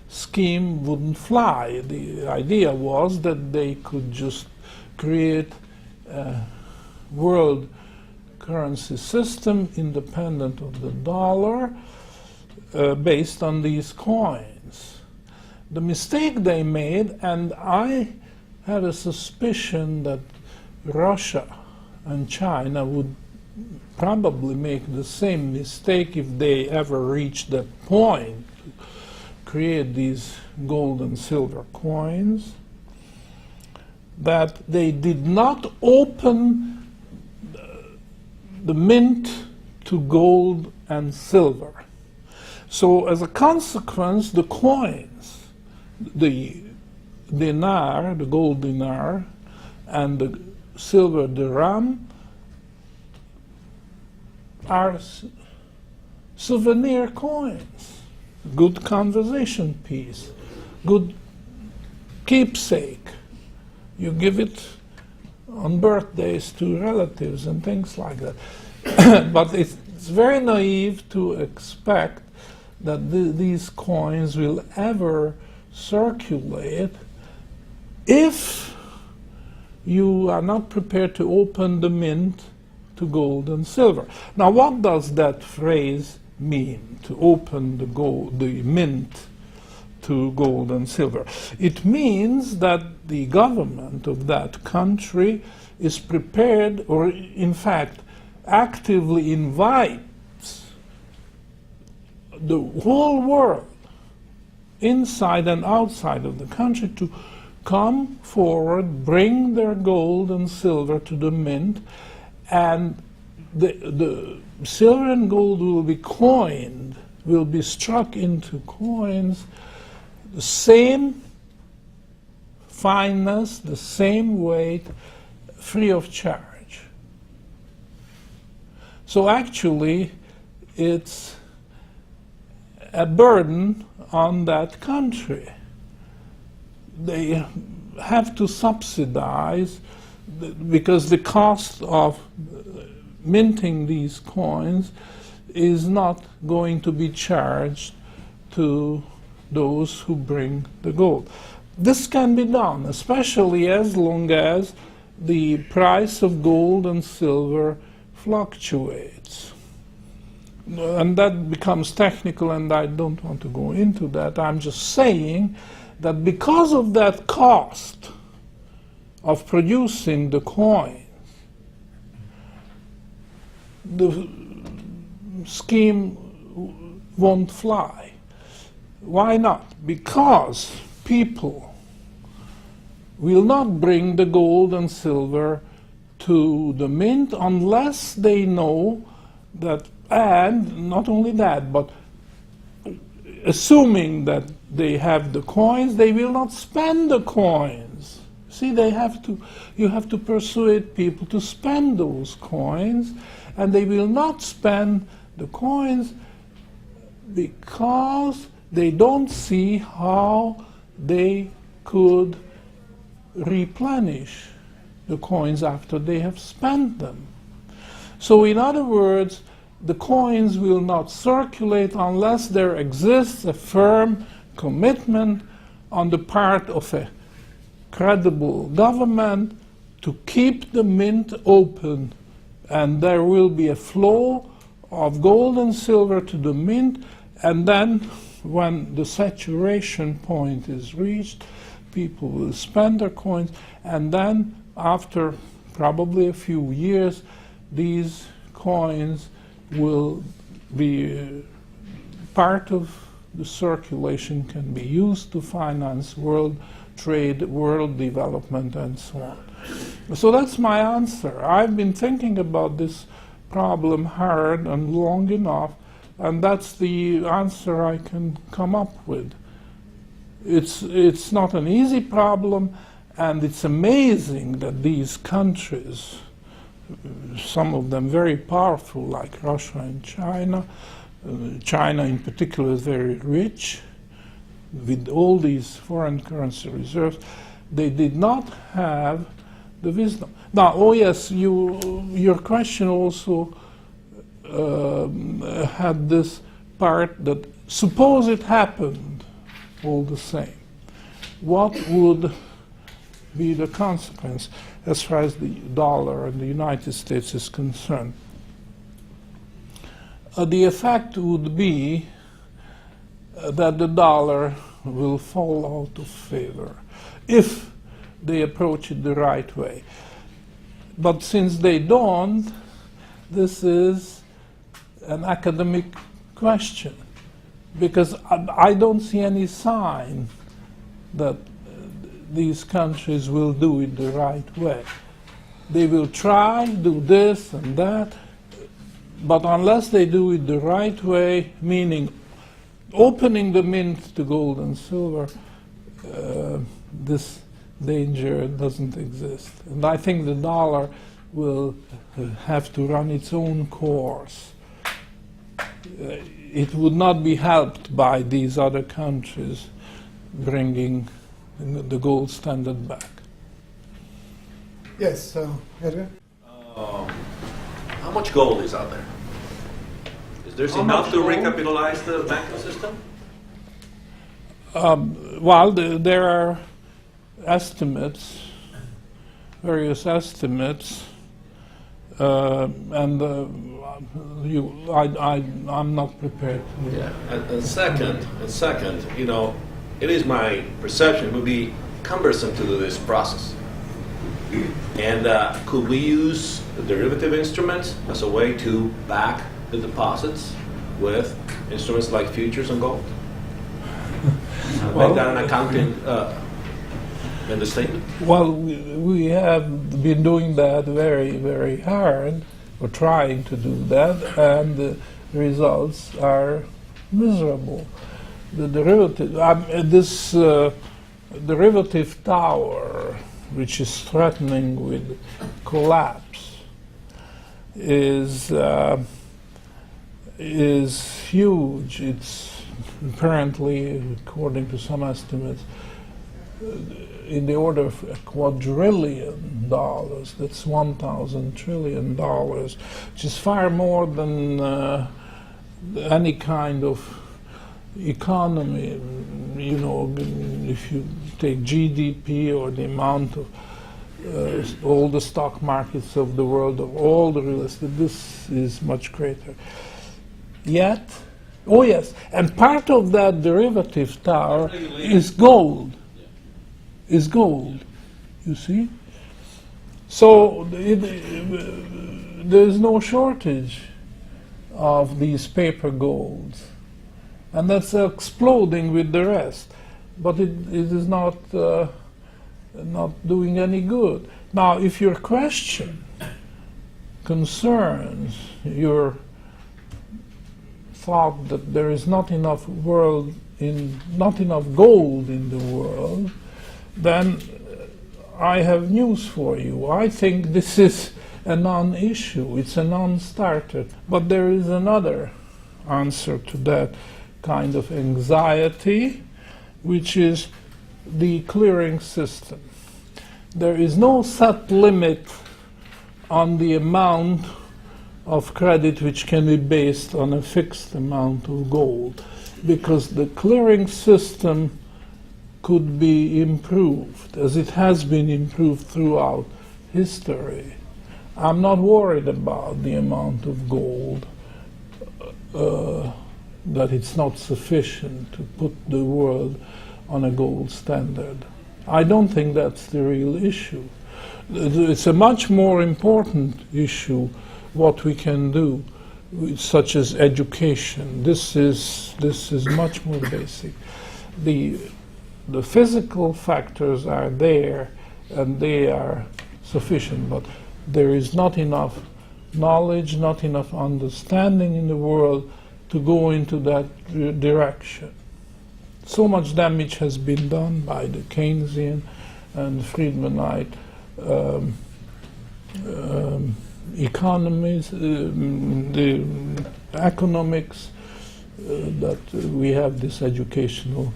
scheme wouldn't fly. The idea was that they could just create a world currency system independent of the dollar based on these coins. The mistake they made, and I had a suspicion that Russia and China would probably make the same mistake if they ever reached that point, to create these gold and silver coins, that they did not open the mint to gold and silver. So as a consequence, the coins, the dinar, the gold dinar, and the silver dirham are souvenir coins, good conversation piece, good keepsake. You give it on birthdays to relatives and things like that. But it's very naive to expect that these coins will ever circulate if you are not prepared to open the mint to gold and silver. Now, what does that phrase mean, to open the mint to gold and silver? It means that the government of that country is prepared, or in fact actively invites the whole world, inside and outside of the country, to come forward, bring their gold and silver to the mint, and the silver and gold will be coined, will be struck into coins, the same fineness, the same weight, free of charge. So actually, it's a burden on that country. They have to subsidize, because the cost of minting these coins is not going to be charged to those who bring the gold. This can be done, especially as long as the price of gold and silver fluctuates. And that becomes technical, and I don't want to go into that. I'm just saying that because of that cost of producing the coins, the scheme won't fly. Why not? Because people will not bring the gold and silver to the mint unless they know that, and not only that, but assuming that they have the coins, they will not spend the coins. See, you have to persuade people to spend those coins, and they will not spend the coins because they don't see how they could replenish the coins after they have spent them. So in other words, the coins will not circulate unless there exists a firm commitment on the part of a credible government to keep the mint open, and there will be a flow of gold and silver to the mint, and then when the saturation point is reached, people will spend their coins, and then after probably a few years, these coins will be part of the circulation, can be used to finance world trade, world development, and so on. So that's my answer. I've been thinking about this problem hard and long enough, and that's the answer I can come up with. It's not an easy problem, and it's amazing that these countries, some of them very powerful, like Russia and China. China in particular is very rich with all these foreign currency reserves. They did not have the wisdom. Now, oh yes, your question also had this part that suppose it happened all the same. What would be the consequence as far as the dollar in the United States is concerned? The effect would be that the dollar will fall out of favor if they approach it the right way. But since they don't, this is an academic question, because I don't see any sign that these countries will do it the right way. They will try, do this and that, but unless they do it the right way, meaning opening the mint to gold and silver, this danger doesn't exist. And I think the dollar will have to run its own course. It would not be helped by these other countries bringing the gold standard back. Yes, Edgar? How much gold is out there? Is there enough to recapitalize the banking system? Well, there are estimates, various estimates, and I'm not prepared. Yeah. And second, you know, it is my perception it would be cumbersome to do this process. And could we use the derivative instruments as a way to back the deposits with instruments like futures and gold? Make that an accounting in the statement? Well, we have been doing that very, very hard, or trying to do that, and the results are miserable. The derivative, this derivative tower, which is threatening with collapse, is huge. It's apparently, according to some estimates, in the order of $1 quadrillion. That's $1,000 trillion, which is far more than any kind of economy. You know, if you take GDP or the amount of all the stock markets of the world, of all the real estate, this is much greater. Yet, oh yes, and part of that derivative tower is gold. Is gold, you see? So there's no shortage of these paper golds, and that's exploding with the rest. But it is not doing any good. Now, if your question concerns your thought that there is not enough gold in the world, then I have news for you. I think this is a non-issue. It's a non-starter. But there is another answer to that kind of anxiety, which is the clearing system. There is no set limit on the amount of credit which can be based on a fixed amount of gold, because the clearing system could be improved, as it has been improved throughout history. I'm not worried about the amount of gold, that it's not sufficient to put the world on a gold standard. I don't think that's the real issue. It's a much more important issue what we can do, such as education. This is much more basic. The physical factors are there, and they are sufficient, but there is not enough knowledge, not enough understanding in the world to go into that direction. So much damage has been done by the Keynesian and Friedmanite economies, the economics, that we have this educational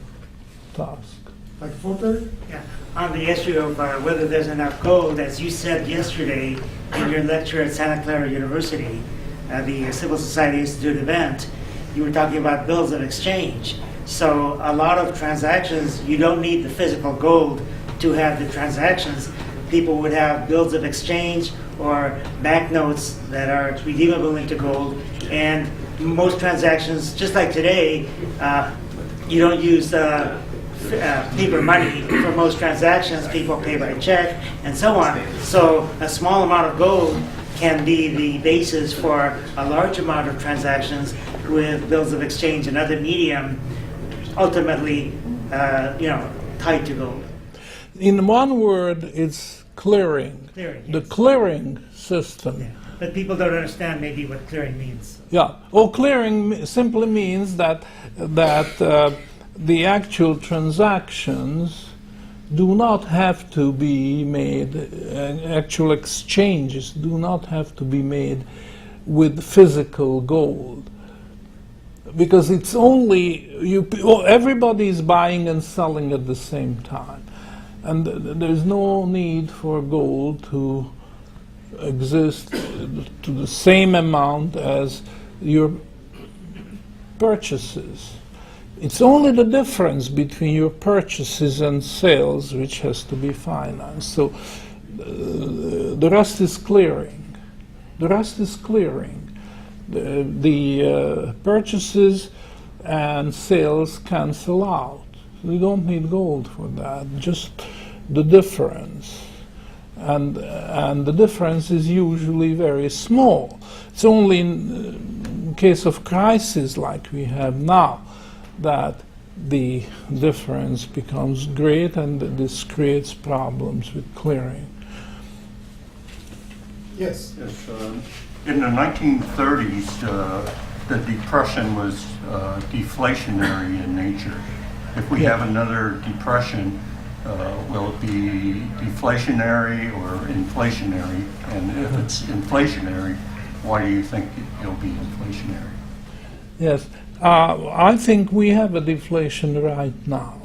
task. Like Porter? Yeah. On the issue of whether there's enough gold, as you said yesterday in your lecture at Santa Clara University, the Civil Society Institute event, you were talking about bills of exchange. So a lot of transactions, you don't need the physical gold to have the transactions. People would have bills of exchange or banknotes that are redeemable into gold, and most transactions, just like today, you don't use paper money for most transactions. People pay by check and so on. So a small amount of gold can be the basis for a large amount of transactions with bills of exchange and other medium, ultimately, tied to gold. In one word, it's clearing. Clearing, The yes. clearing system. Yeah. But people don't understand maybe what clearing means. Yeah. Well, clearing simply means that the actual transactions do not have to be made, actual exchanges do not have to be made with physical gold. Because it's only, everybody is buying and selling at the same time. And there's no need for gold to exist to the same amount as your purchases. It's only the difference between your purchases and sales which has to be financed. So the rest is clearing. The rest is clearing. The purchases and sales cancel out. We don't need gold for that, just the difference. And the difference is usually very small. It's only in case of crisis like we have now that the difference becomes great, and this creates problems with clearing. Yes. Yes, in the 1930s, the Depression was deflationary in nature. If we have another depression, will it be deflationary or inflationary? And if it's inflationary, why do you think it'll be inflationary? Yes, I think we have a deflation right now.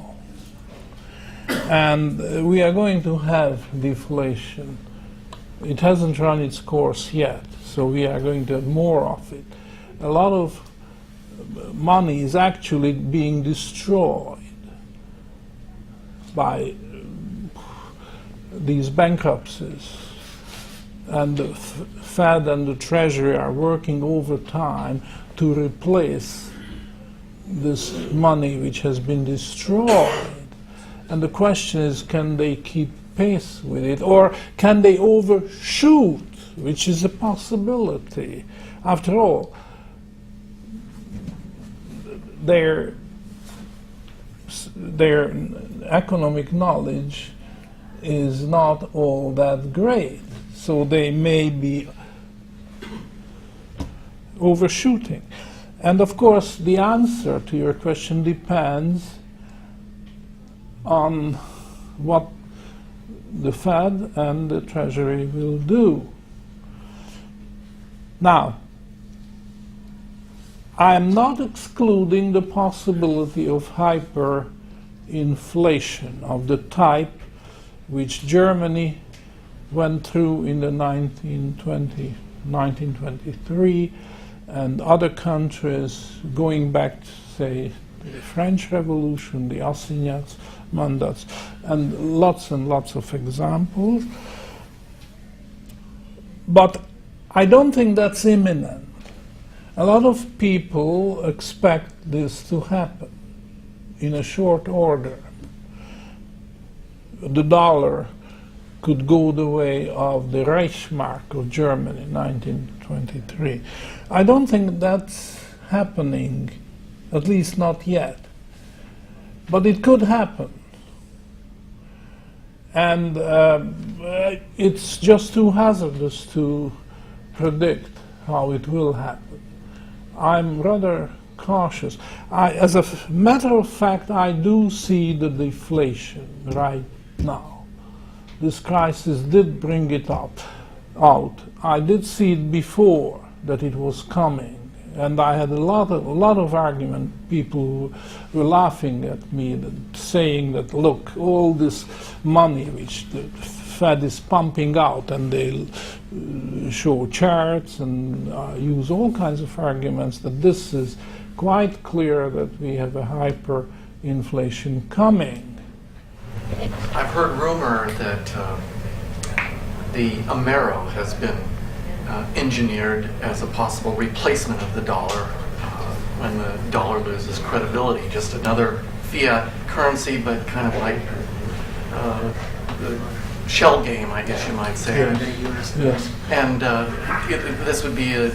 And we are going to have deflation. It hasn't run its course yet, so we are going to have more of it. A lot of money is actually being destroyed by these bankruptcies. And the Fed and the Treasury are working overtime to replace this money which has been destroyed. And the question is, can they keep pace with it, or can they overshoot, which is a possibility. After all, their economic knowledge is not all that great, so they may be overshooting. And of course, the answer to your question depends on what the Fed and the Treasury will do. Now, I am not excluding the possibility of hyperinflation of the type which Germany went through in the 1923, and other countries going back to, say, the French Revolution, the assignats, mandats, and lots of examples. But I don't think that's imminent. A lot of people expect this to happen in a short order. The dollar could go the way of the Reichsmark of Germany in 1923. I don't think that's happening, at least not yet. But it could happen. And it's just too hazardous to predict how it will happen. I'm rather cautious. As a matter of fact, I do see the deflation right now. This crisis did bring it out. I did see it before that it was coming, and I had a lot of argument. People were laughing at me, saying that, look, all this money which the Fed is pumping out, and they'll show charts and use all kinds of arguments that this is quite clear that we have a hyperinflation coming. I've heard rumor that the Amero has been engineered as a possible replacement of the dollar when the dollar loses credibility. Just another fiat currency, but kind of like the shell game, I guess you might say. Yes. And this would be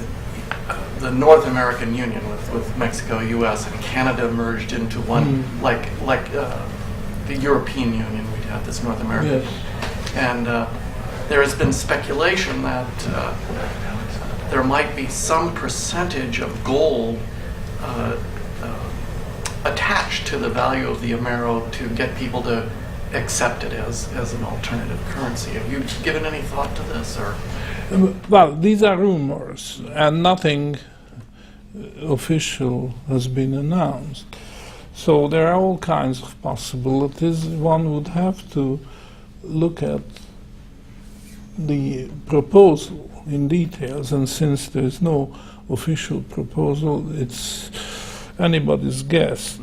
the North American Union with Mexico, U.S., and Canada merged into one, like the European Union. We'd have this North American. Yes. And there has been speculation that there might be some percentage of gold attached to the value of the Amero to get people to accept it as an alternative currency. Have you given any thought to this? Or? Well, these are rumors, and nothing official has been announced. So there are all kinds of possibilities. One would have to look at the proposal in details, and since there's no official proposal, it's anybody's guess.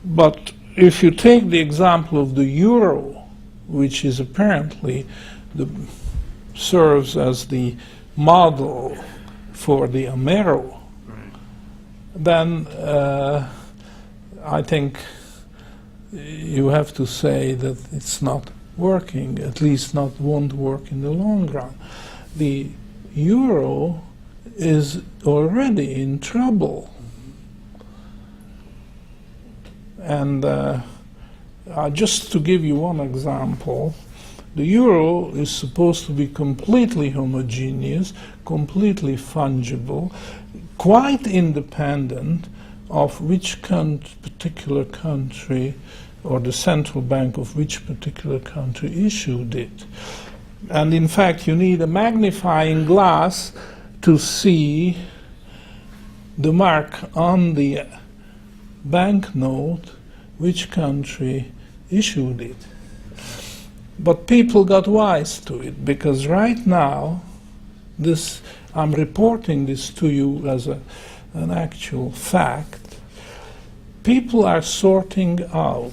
But if you take the example of the euro, which is apparently serves as the model for the Amero, then I think you have to say that it's not working, at least won't work in the long run. The euro is already in trouble. And just to give you one example, the euro is supposed to be completely homogeneous, completely fungible, quite independent of which particular country or the central bank of which particular country issued it. And in fact, you need a magnifying glass to see the mark on the banknote which country issued it. But people got wise to it, because right now, I'm reporting this to you as an actual fact. People are sorting out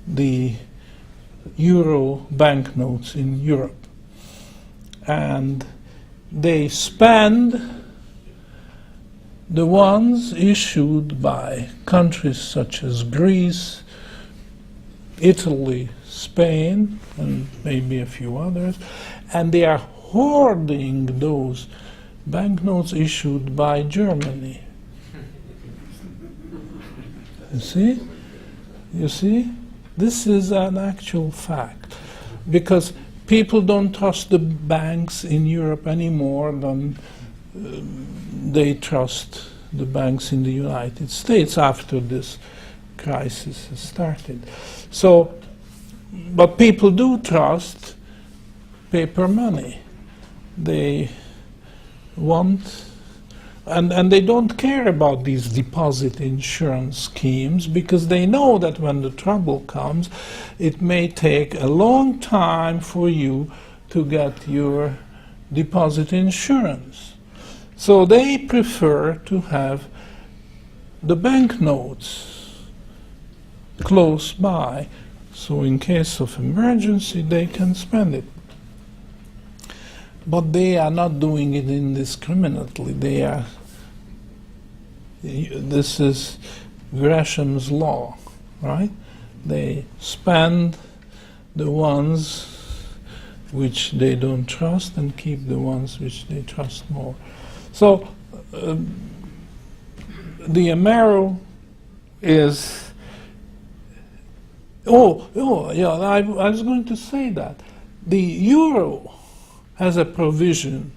the euro banknotes in Europe, and they spend the ones issued by countries such as Greece, Italy, Spain, and maybe a few others, and they are hoarding those banknotes issued by Germany. You see? You see? This is an actual fact, because people don't trust the banks in Europe any more than they trust the banks in the United States after this crisis has started. So, but people do trust paper money. They want, and they don't care about these deposit insurance schemes, because they know that when the trouble comes, it may take a long time for you to get your deposit insurance. So they prefer to have the banknotes close by, so in case of emergency they can spend it. But they are not doing it indiscriminately. This is Gresham's law, right? They spend the ones which they don't trust and keep the ones which they trust more. So the Amero is... yeah, I was going to say that. The euro has a provision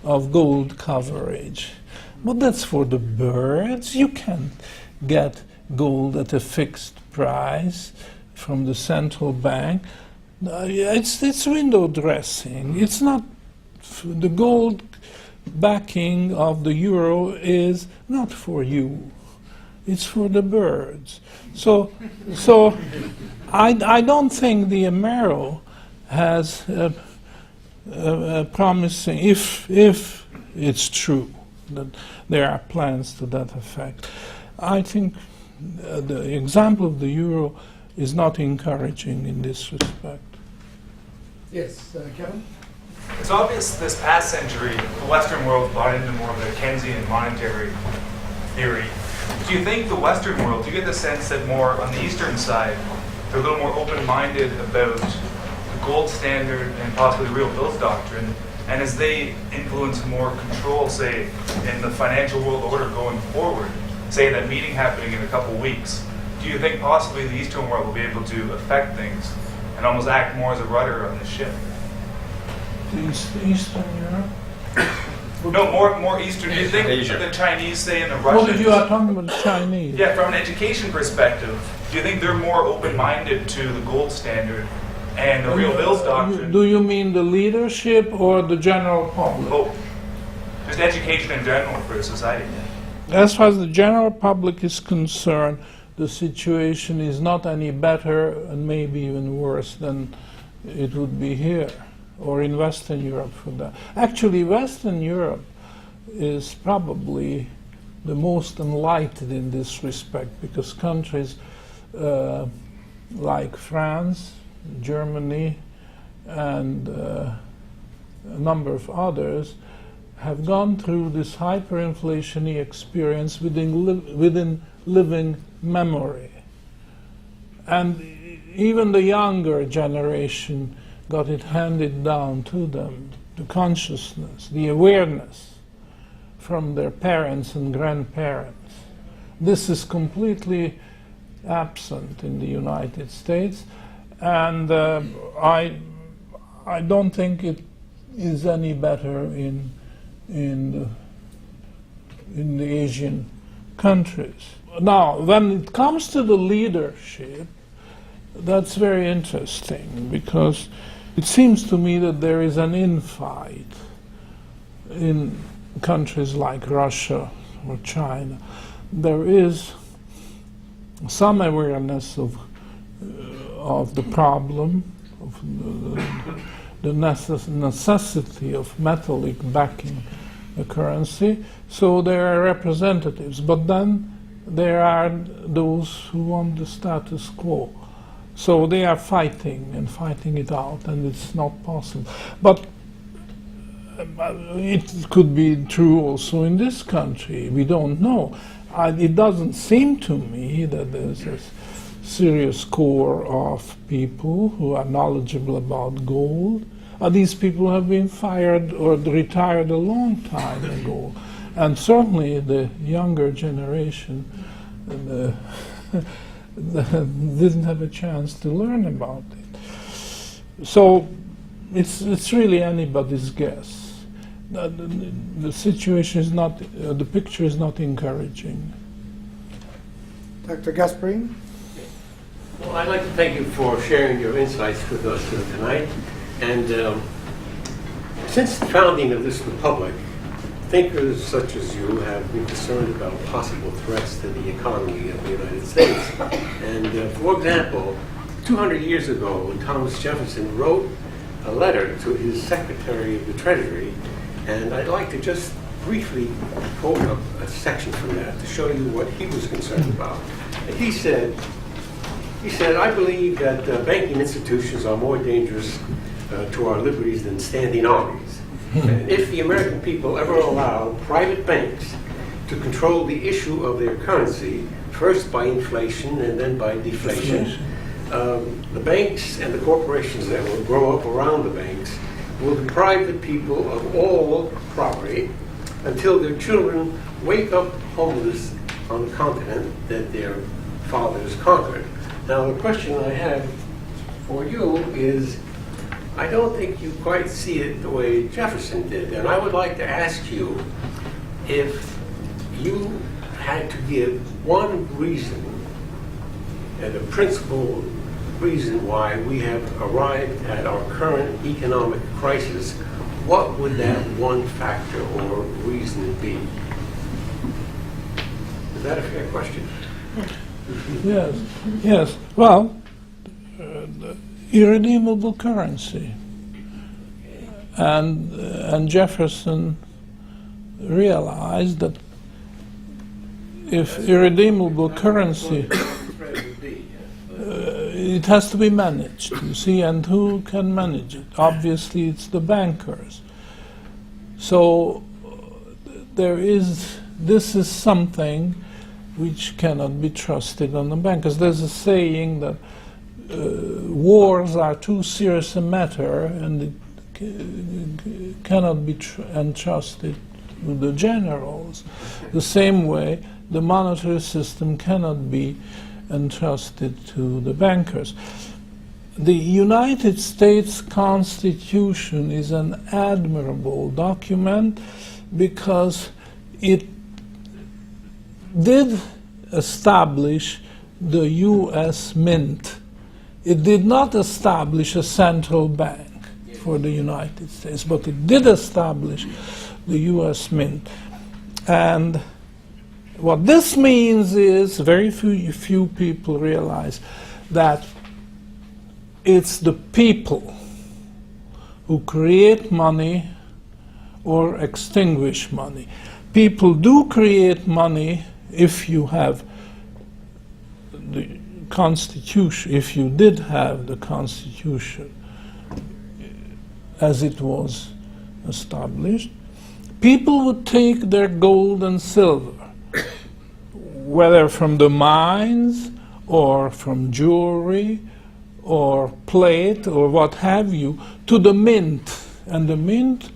of gold coverage, but that's for the birds. You can't get gold at a fixed price from the central bank. It's window dressing. It's not the gold backing of the euro is not for you. It's for the birds. So I don't think the Amero has promising, if it's true that there are plans to that effect. I think the example of the euro is not encouraging in this respect. Yes, Kevin? It's obvious this past century, the Western world bought into more of the Keynesian monetary theory. Do you think the Western world, do you get the sense that more on the Eastern side, they're a little more open-minded about the gold standard and possibly the real bills doctrine, and as they influence more control, say, in the financial world order going forward, say that meeting happening in a couple weeks, do you think possibly the Eastern world will be able to affect things and almost act more as a rudder on the ship? Eastern Europe? No, more Eastern. Do you think the Chinese, say, and the Russians... Well, you are talking about the Chinese. Yeah, from an education perspective, do you think they're more open-minded to the gold standard and the real bills doctrine? Do you mean the leadership or the general public? Both. Just education in general for society. as far as the general public is concerned, the situation is not any better and maybe even worse than it would be here or in Western Europe for that. Actually, Western Europe is probably the most enlightened in this respect, because countries like France, Germany, and a number of others have gone through this hyperinflation-y experience within living memory. And even the younger generation got it handed down to them, the consciousness, the awareness from their parents and grandparents. This is completely absent in the United States, and I don't think it is any better in the Asian countries. Now, when it comes to the leadership, that's very interesting, because it seems to me that there is an infight in countries like Russia or China. There is some awareness of the problem, of the necessity of metallic backing the currency, so there are representatives. But then there are those who want the status quo. So they are fighting it out, and it's not possible. But it could be true also in this country. We don't know. It doesn't seem to me that there's a serious core of people who are knowledgeable about gold. These people have been fired or retired a long time ago. And certainly the younger generation didn't have a chance to learn about it. So it's really anybody's guess. The situation is not, the picture is not encouraging. Dr. Gasparini? Well, I'd like to thank you for sharing your insights with us tonight. And since the founding of this republic, thinkers such as you have been concerned about possible threats to the economy of the United States. And for example, 200 years ago, when Thomas Jefferson wrote a letter to his Secretary of the Treasury, and I'd like to just briefly quote a section from that to show you what he was concerned about. And he said, I believe that banking institutions are more dangerous to our liberties than standing armies. And if the American people ever allow private banks to control the issue of their currency, first by inflation and then by deflation, the banks and the corporations that will grow up around the banks will deprive the people of all property until their children wake up homeless on the continent that their fathers conquered. Now, the question I have for you is, I don't think you quite see it the way Jefferson did, and I would like to ask you if you had to give one reason, and a principal reason why we have arrived at our current economic crisis, what would that one factor or reason be? Is that a fair question? Yes. Well, irredeemable currency. And Jefferson realized that if irredeemable currency, it has to be managed, you see, and who can manage it? Obviously, it's the bankers. So this is something which cannot be trusted on the bankers. There's a saying that wars are too serious a matter and it cannot be entrusted to the generals. The same way, the monetary system cannot be entrusted to the bankers. The United States Constitution is an admirable document because it did establish the U.S. Mint. It did not establish a central bank for the United States, but it did establish the U.S. Mint. And What this means is very few people realize that it's the people who create money or extinguish money. People do create money if you have the Constitution, if you did have the Constitution as it was established. People would take their gold and silver, whether from the mines or from jewelry or plate or what have you, to the mint, and the mint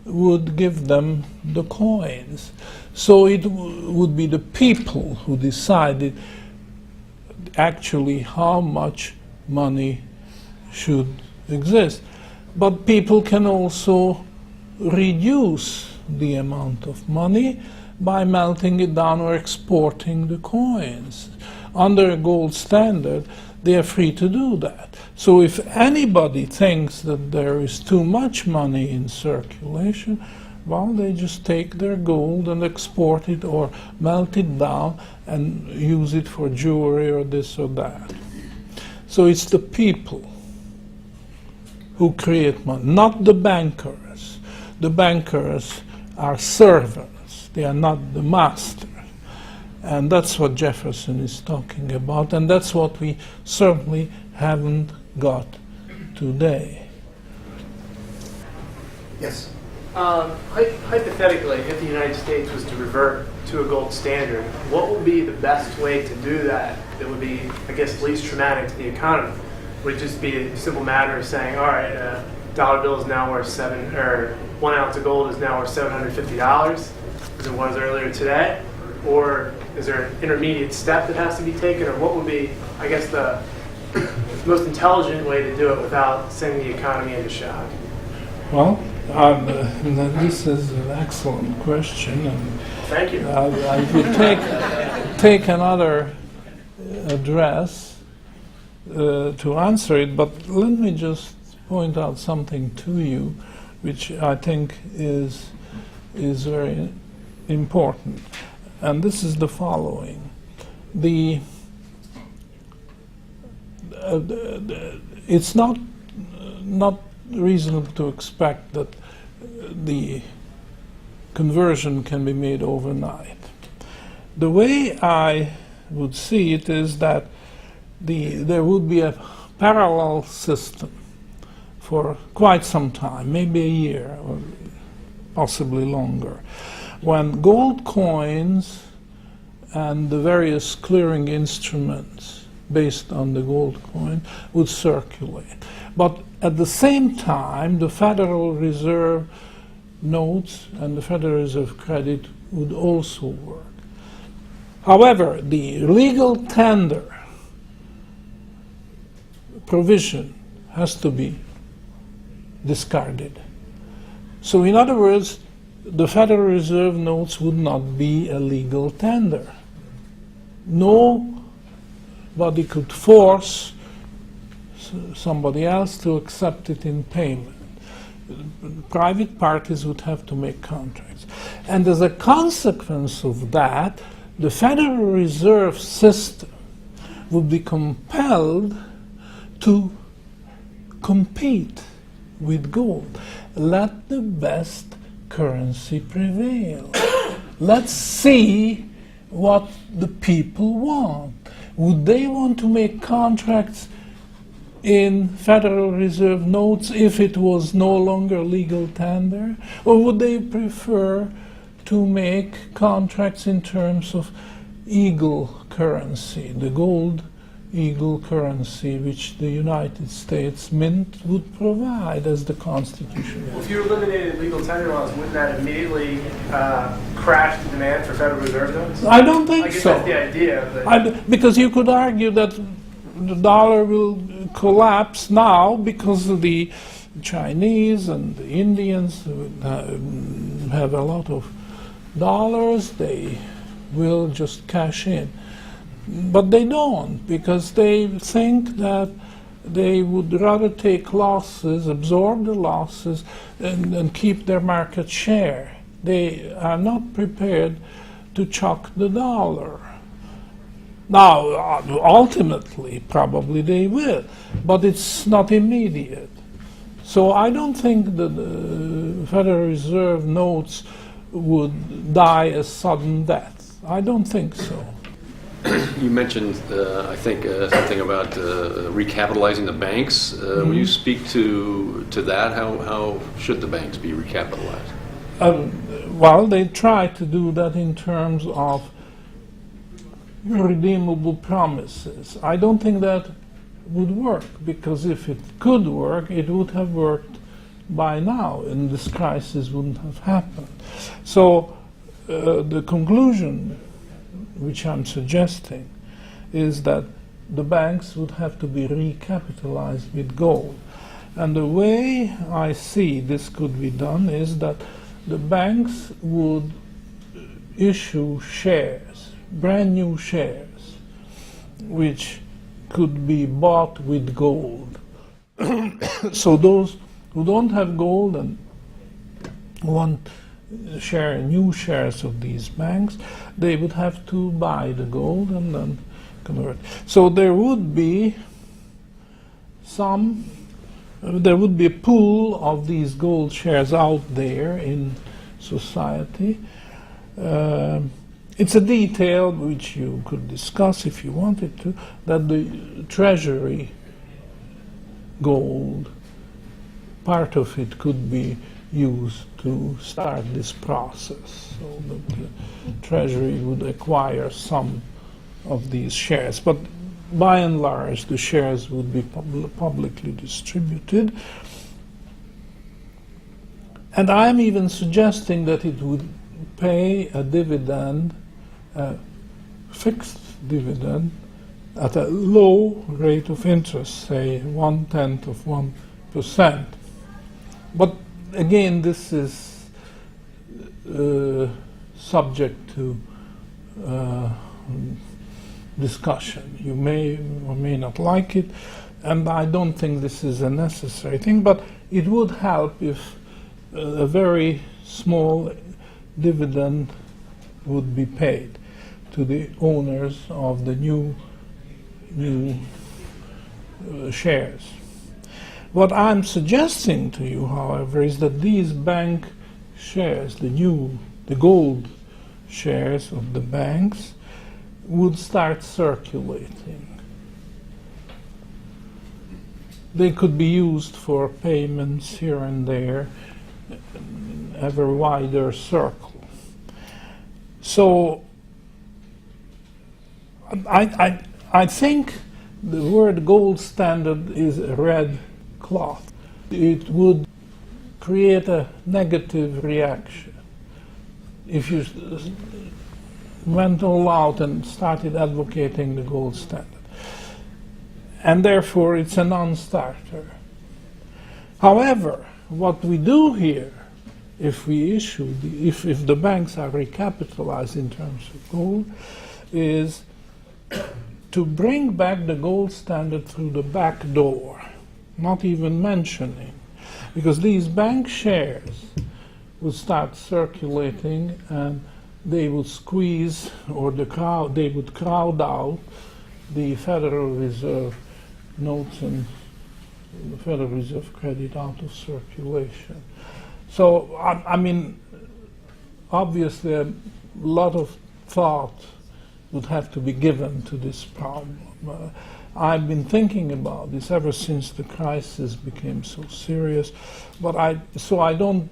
would give them the coins. So it would be the people who decided actually how much money should exist. But people can also reduce the amount of money by melting it down or exporting the coins. Under a gold standard, they are free to do that. So if anybody thinks that there is too much money in circulation, well, they just take their gold and export it or melt it down and use it for jewelry or this or that. So it's the people who create money, not the bankers. The bankers are servants, they are not the master. And that's what Jefferson is talking about, and that's what we certainly haven't got today. Yes. Hypothetically, if the United States was to revert to a gold standard, what would be the best way to do that that would be, I guess, least traumatic to the economy? Would it just be a simple matter of saying, all right, a dollar bill is now worth 1 ounce of gold is now worth $750, as it was earlier today? Or is there an intermediate step that has to be taken? Or what would be, I guess, the most intelligent way to do it without sending the economy into shock? Well, this is an excellent question, and Thank you. I would take another address to answer it, but let me just point out something to you, which I think is very important, and this is the following: it's not reasonable to expect that the conversion can be made overnight. The way I would see it is that there would be a parallel system for quite some time, maybe a year or possibly longer, when gold coins and the various clearing instruments based on the gold coin would circulate. But at the same time, the Federal Reserve notes and the Federal Reserve credit would also work. However, the legal tender provision has to be discarded. So in other words, the Federal Reserve notes would not be a legal tender. Nobody could force somebody else to accept it in payment. Private parties would have to make contracts. And as a consequence of that, the Federal Reserve System would be compelled to compete with gold. Let the best currency prevail. Let's see what the people want. Would they want to make contracts in Federal Reserve notes if it was no longer legal tender? Or would they prefer to make contracts in terms of eagle currency, the gold eagle currency which the United States Mint would provide as the Constitution? Well, if you eliminated legal tender laws, wouldn't that immediately crash the demand for Federal Reserve notes? I don't think so. I guess that's the idea. But Because you could argue that the dollar will collapse now because of the Chinese and the Indians have a lot of dollars. They will just cash in. But they don't, because they think that they would rather take losses, absorb the losses, and keep their market share. They are not prepared to chuck the dollar. Now, ultimately, probably they will, but it's not immediate. So I don't think that the Federal Reserve notes would die a sudden death. I don't think so. You mentioned, I think, something about recapitalizing the banks. Will you speak to that? How should the banks be recapitalized? Well, they try to do that in terms of irredeemable promises. I don't think that would work, because if it could work, it would have worked by now, and this crisis wouldn't have happened. So the conclusion which I'm suggesting is that the banks would have to be recapitalized with gold. And the way I see this could be done is that the banks would issue shares, brand new shares, which could be bought with gold. So those who don't have gold and want share new shares of these banks, they would have to buy the gold and then convert. So there would be a pool of these gold shares out there in society. It's a detail which you could discuss if you wanted to, that the treasury gold, part of it could be used to start this process. So that the treasury would acquire some of these shares. But by and large, the shares would be publicly distributed. And I'm even suggesting that it would pay a dividend, a fixed dividend, at a low rate of interest, say 1/10 of 1%. But again, this is subject to discussion. You may or may not like it, and I don't think this is a necessary thing, but it would help if a very small dividend would be paid to the owners of the new shares. What I'm suggesting to you, however, is that these bank shares, the gold shares of the banks, would start circulating. They could be used for payments here and there, ever wider circle. So I think the word gold standard is a red cloth. It would create a negative reaction if you went all out and started advocating the gold standard. And therefore it's a non-starter. However, what we do here, if the banks are recapitalized in terms of gold, is to bring back the gold standard through the back door, not even mentioning, because these bank shares would start circulating and they would squeeze, or they would crowd out the Federal Reserve notes and the Federal Reserve credit out of circulation. So, I mean, obviously a lot of thought would have to be given to this problem. I've been thinking about this ever since the crisis became so serious, but I don't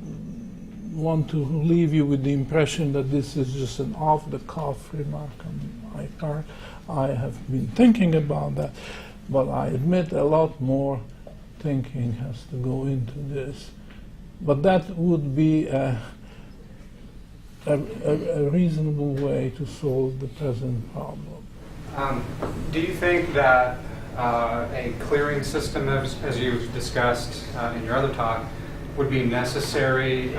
want to leave you with the impression that this is just an off-the-cuff remark on my part. I have been thinking about that, but I admit a lot more thinking has to go into this. But that would be a reasonable way to solve the present problem. Do you think that a clearing system, as you've discussed in your other talk, would be necessary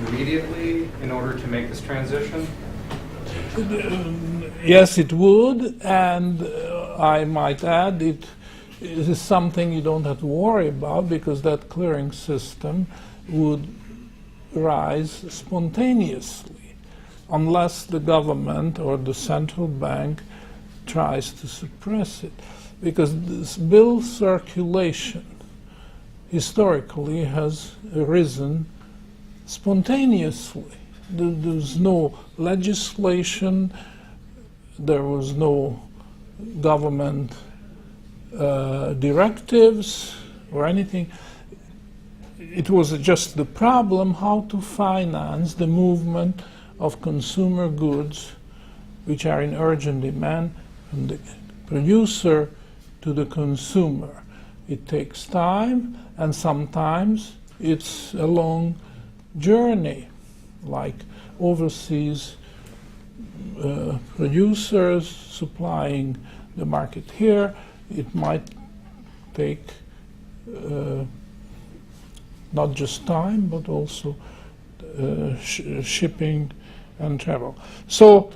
immediately in order to make this transition? Yes, it would, and I might add it is something you don't have to worry about, because that clearing system would rise spontaneously. unless the government or the central bank tries to suppress it. Because this bill circulation historically has arisen spontaneously. There's no legislation, there was no government directives or anything. It was just the problem how to finance the movement of consumer goods which are in urgent demand from the producer to the consumer. It takes time, and sometimes it's a long journey, like overseas producers supplying the market here. It might take not just time, but also shipping and travel. So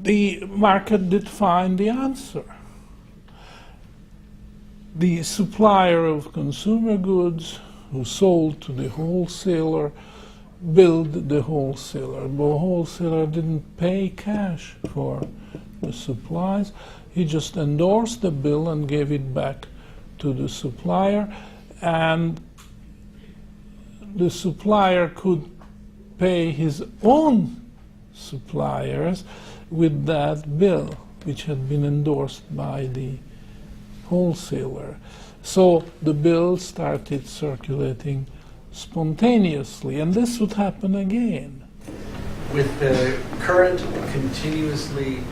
the market did find the answer. The supplier of consumer goods who sold to the wholesaler billed the wholesaler. The wholesaler didn't pay cash for the supplies. He just endorsed the bill and gave it back to the supplier, and the supplier could pay his own suppliers with that bill, which had been endorsed by the wholesaler. So the bill started circulating spontaneously, and this would happen again. With the current continuously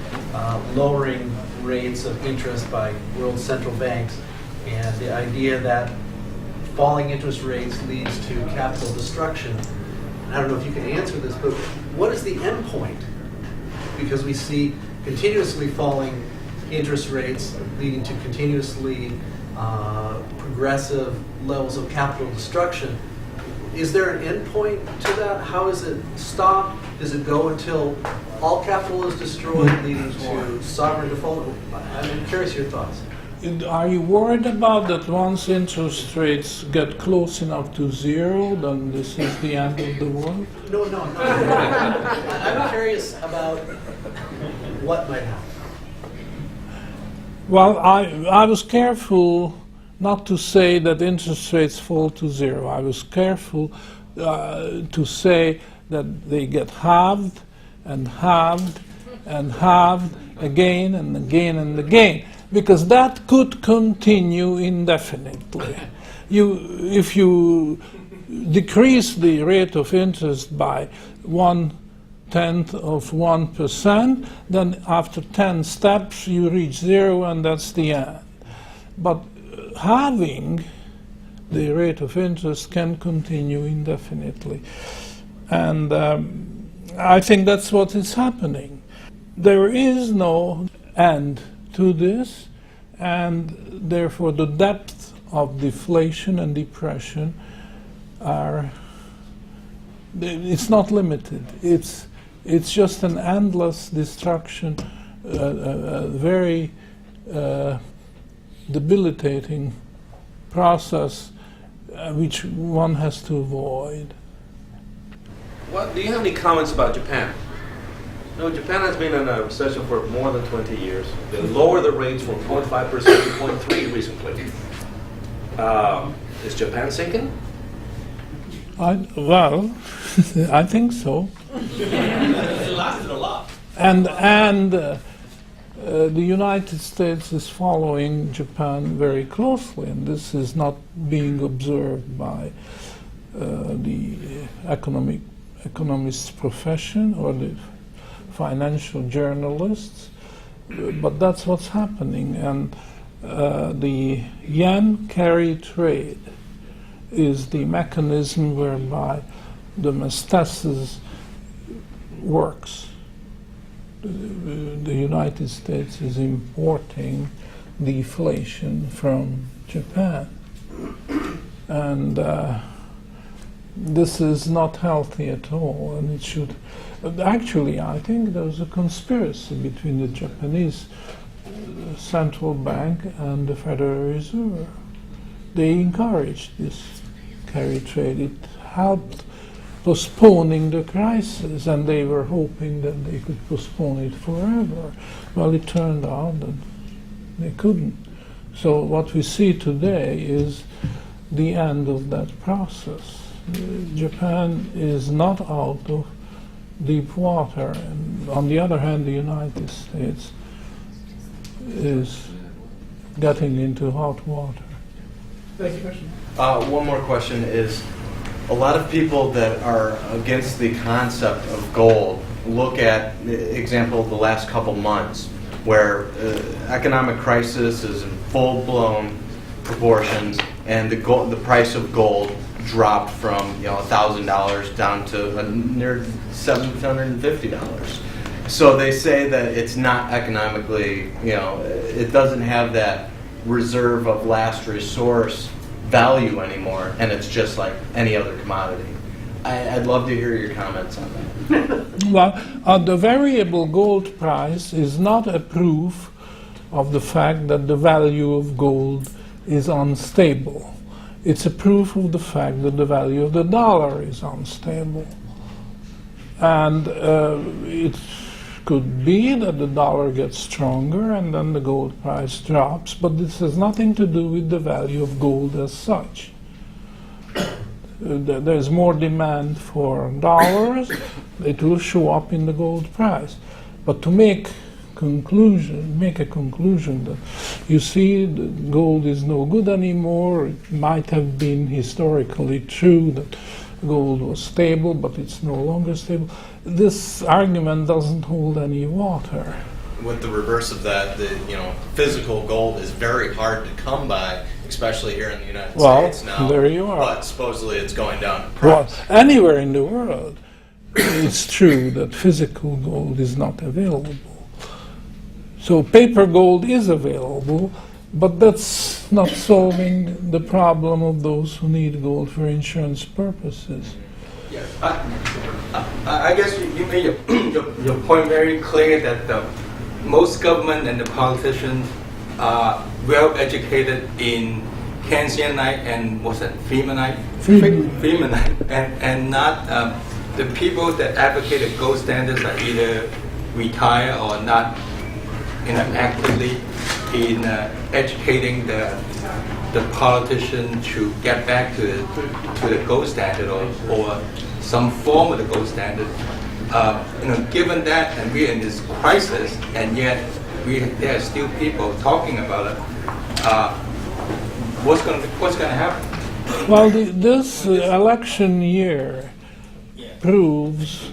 lowering rates of interest by world central banks, and the idea that falling interest rates leads to capital destruction, I don't know if you can answer this, but what is the end point? Because we see continuously falling interest rates leading to continuously progressive levels of capital destruction. Is there an end point to that? How does it stop? Does it go until all capital is destroyed, leading to sovereign default? I'm curious your thoughts. Are you worried about that once interest rates get close enough to zero, then this is the end of the world? No. I'm curious about what might happen. Well, I was careful not to say that interest rates fall to zero. I was careful to say that they get halved and halved and halved again and again and again, because that could continue indefinitely. If you decrease the rate of interest by 0.1%, then after 10 steps you reach zero, and that's the end. But halving the rate of interest can continue indefinitely. And I think that's what is happening. There is no end to this, and therefore the depth of deflation and depression it's not limited. It's just an endless destruction, a very debilitating process which one has to avoid. What, do you have any comments about Japan? No, Japan has been in a recession for more than 20 years. They lowered the rates from 0.5% to 0.3% recently. Is Japan sinking? Well, I think so. It lasted a lot. And the United States is following Japan very closely, and this is not being observed by the economists profession or the financial journalists, but that's what's happening. And the yen carry trade is the mechanism whereby the metastasis works. The United States is importing deflation from Japan, and this is not healthy at all, and it should. Actually, I think there's a conspiracy between the Japanese central bank and the Federal Reserve. They encouraged this carry trade. It helped postponing the crisis, and they were hoping that they could postpone it forever. Well, it turned out that they couldn't. So what we see today is the end of that process. Japan is not out of deep water, and on the other hand, the United States is getting into hot water. One more question is, a lot of people that are against the concept of gold look at the example of the last couple months where economic crisis is in full-blown proportions and the price of gold dropped from $1,000 down to near $750. So they say that it's not economically, it doesn't have that reserve of last resource value anymore, and it's just like any other commodity. I'd love to hear your comments on that. Well, the variable gold price is not a proof of the fact that the value of gold is unstable. It's a proof of the fact that the value of the dollar is unstable. And it could be that the dollar gets stronger and then the gold price drops, but this has nothing to do with the value of gold as such. There's more demand for dollars, it will show up in the gold price. But to make a conclusion that you see the gold is no good anymore, it might have been historically true that gold was stable, but it's no longer stable. This argument doesn't hold any water. With the reverse of that, physical gold is very hard to come by, especially here in the United States now. There you are. But supposedly it's going down in price. Well, anywhere in the world, it's true that physical gold is not available. So paper gold is available, but that's not solving the problem of those who need gold for insurance purposes. Yeah, I guess you made your point very clear that most government and the politicians are well educated in Keynesianite and what's that, Freemanite, and not the people that advocate the gold standards are either retire or not actively in educating the politician to get back to the gold standard or some form of the gold standard. Given that, and we're in this crisis, and yet there are still people talking about it. What's going to happen? Well, this election year proves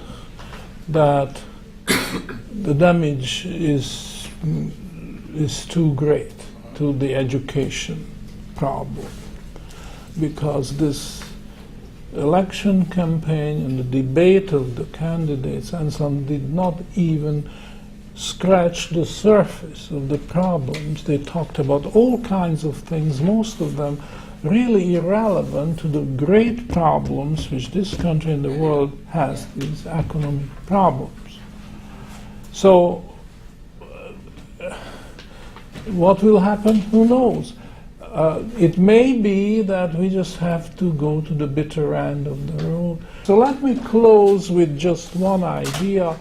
that the damage is too great to the education problem, because this election campaign and the debate of the candidates and so on did not even scratch the surface of the problems. They talked about all kinds of things, most of them really irrelevant to the great problems which this country and the world has, these economic problems. So what will happen? Who knows? It may be that we just have to go to the bitter end of the road. So let me close with just one idea,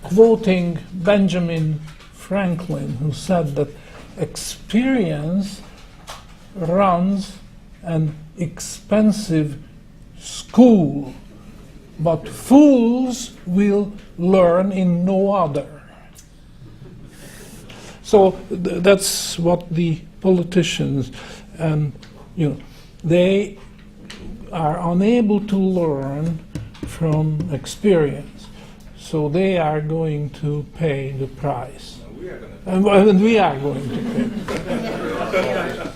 quoting Benjamin Franklin, who said that experience runs an expensive school, but fools will learn in no other. So that's what the politicians, and they are unable to learn from experience. So they are going to pay the price. And we are going to pay.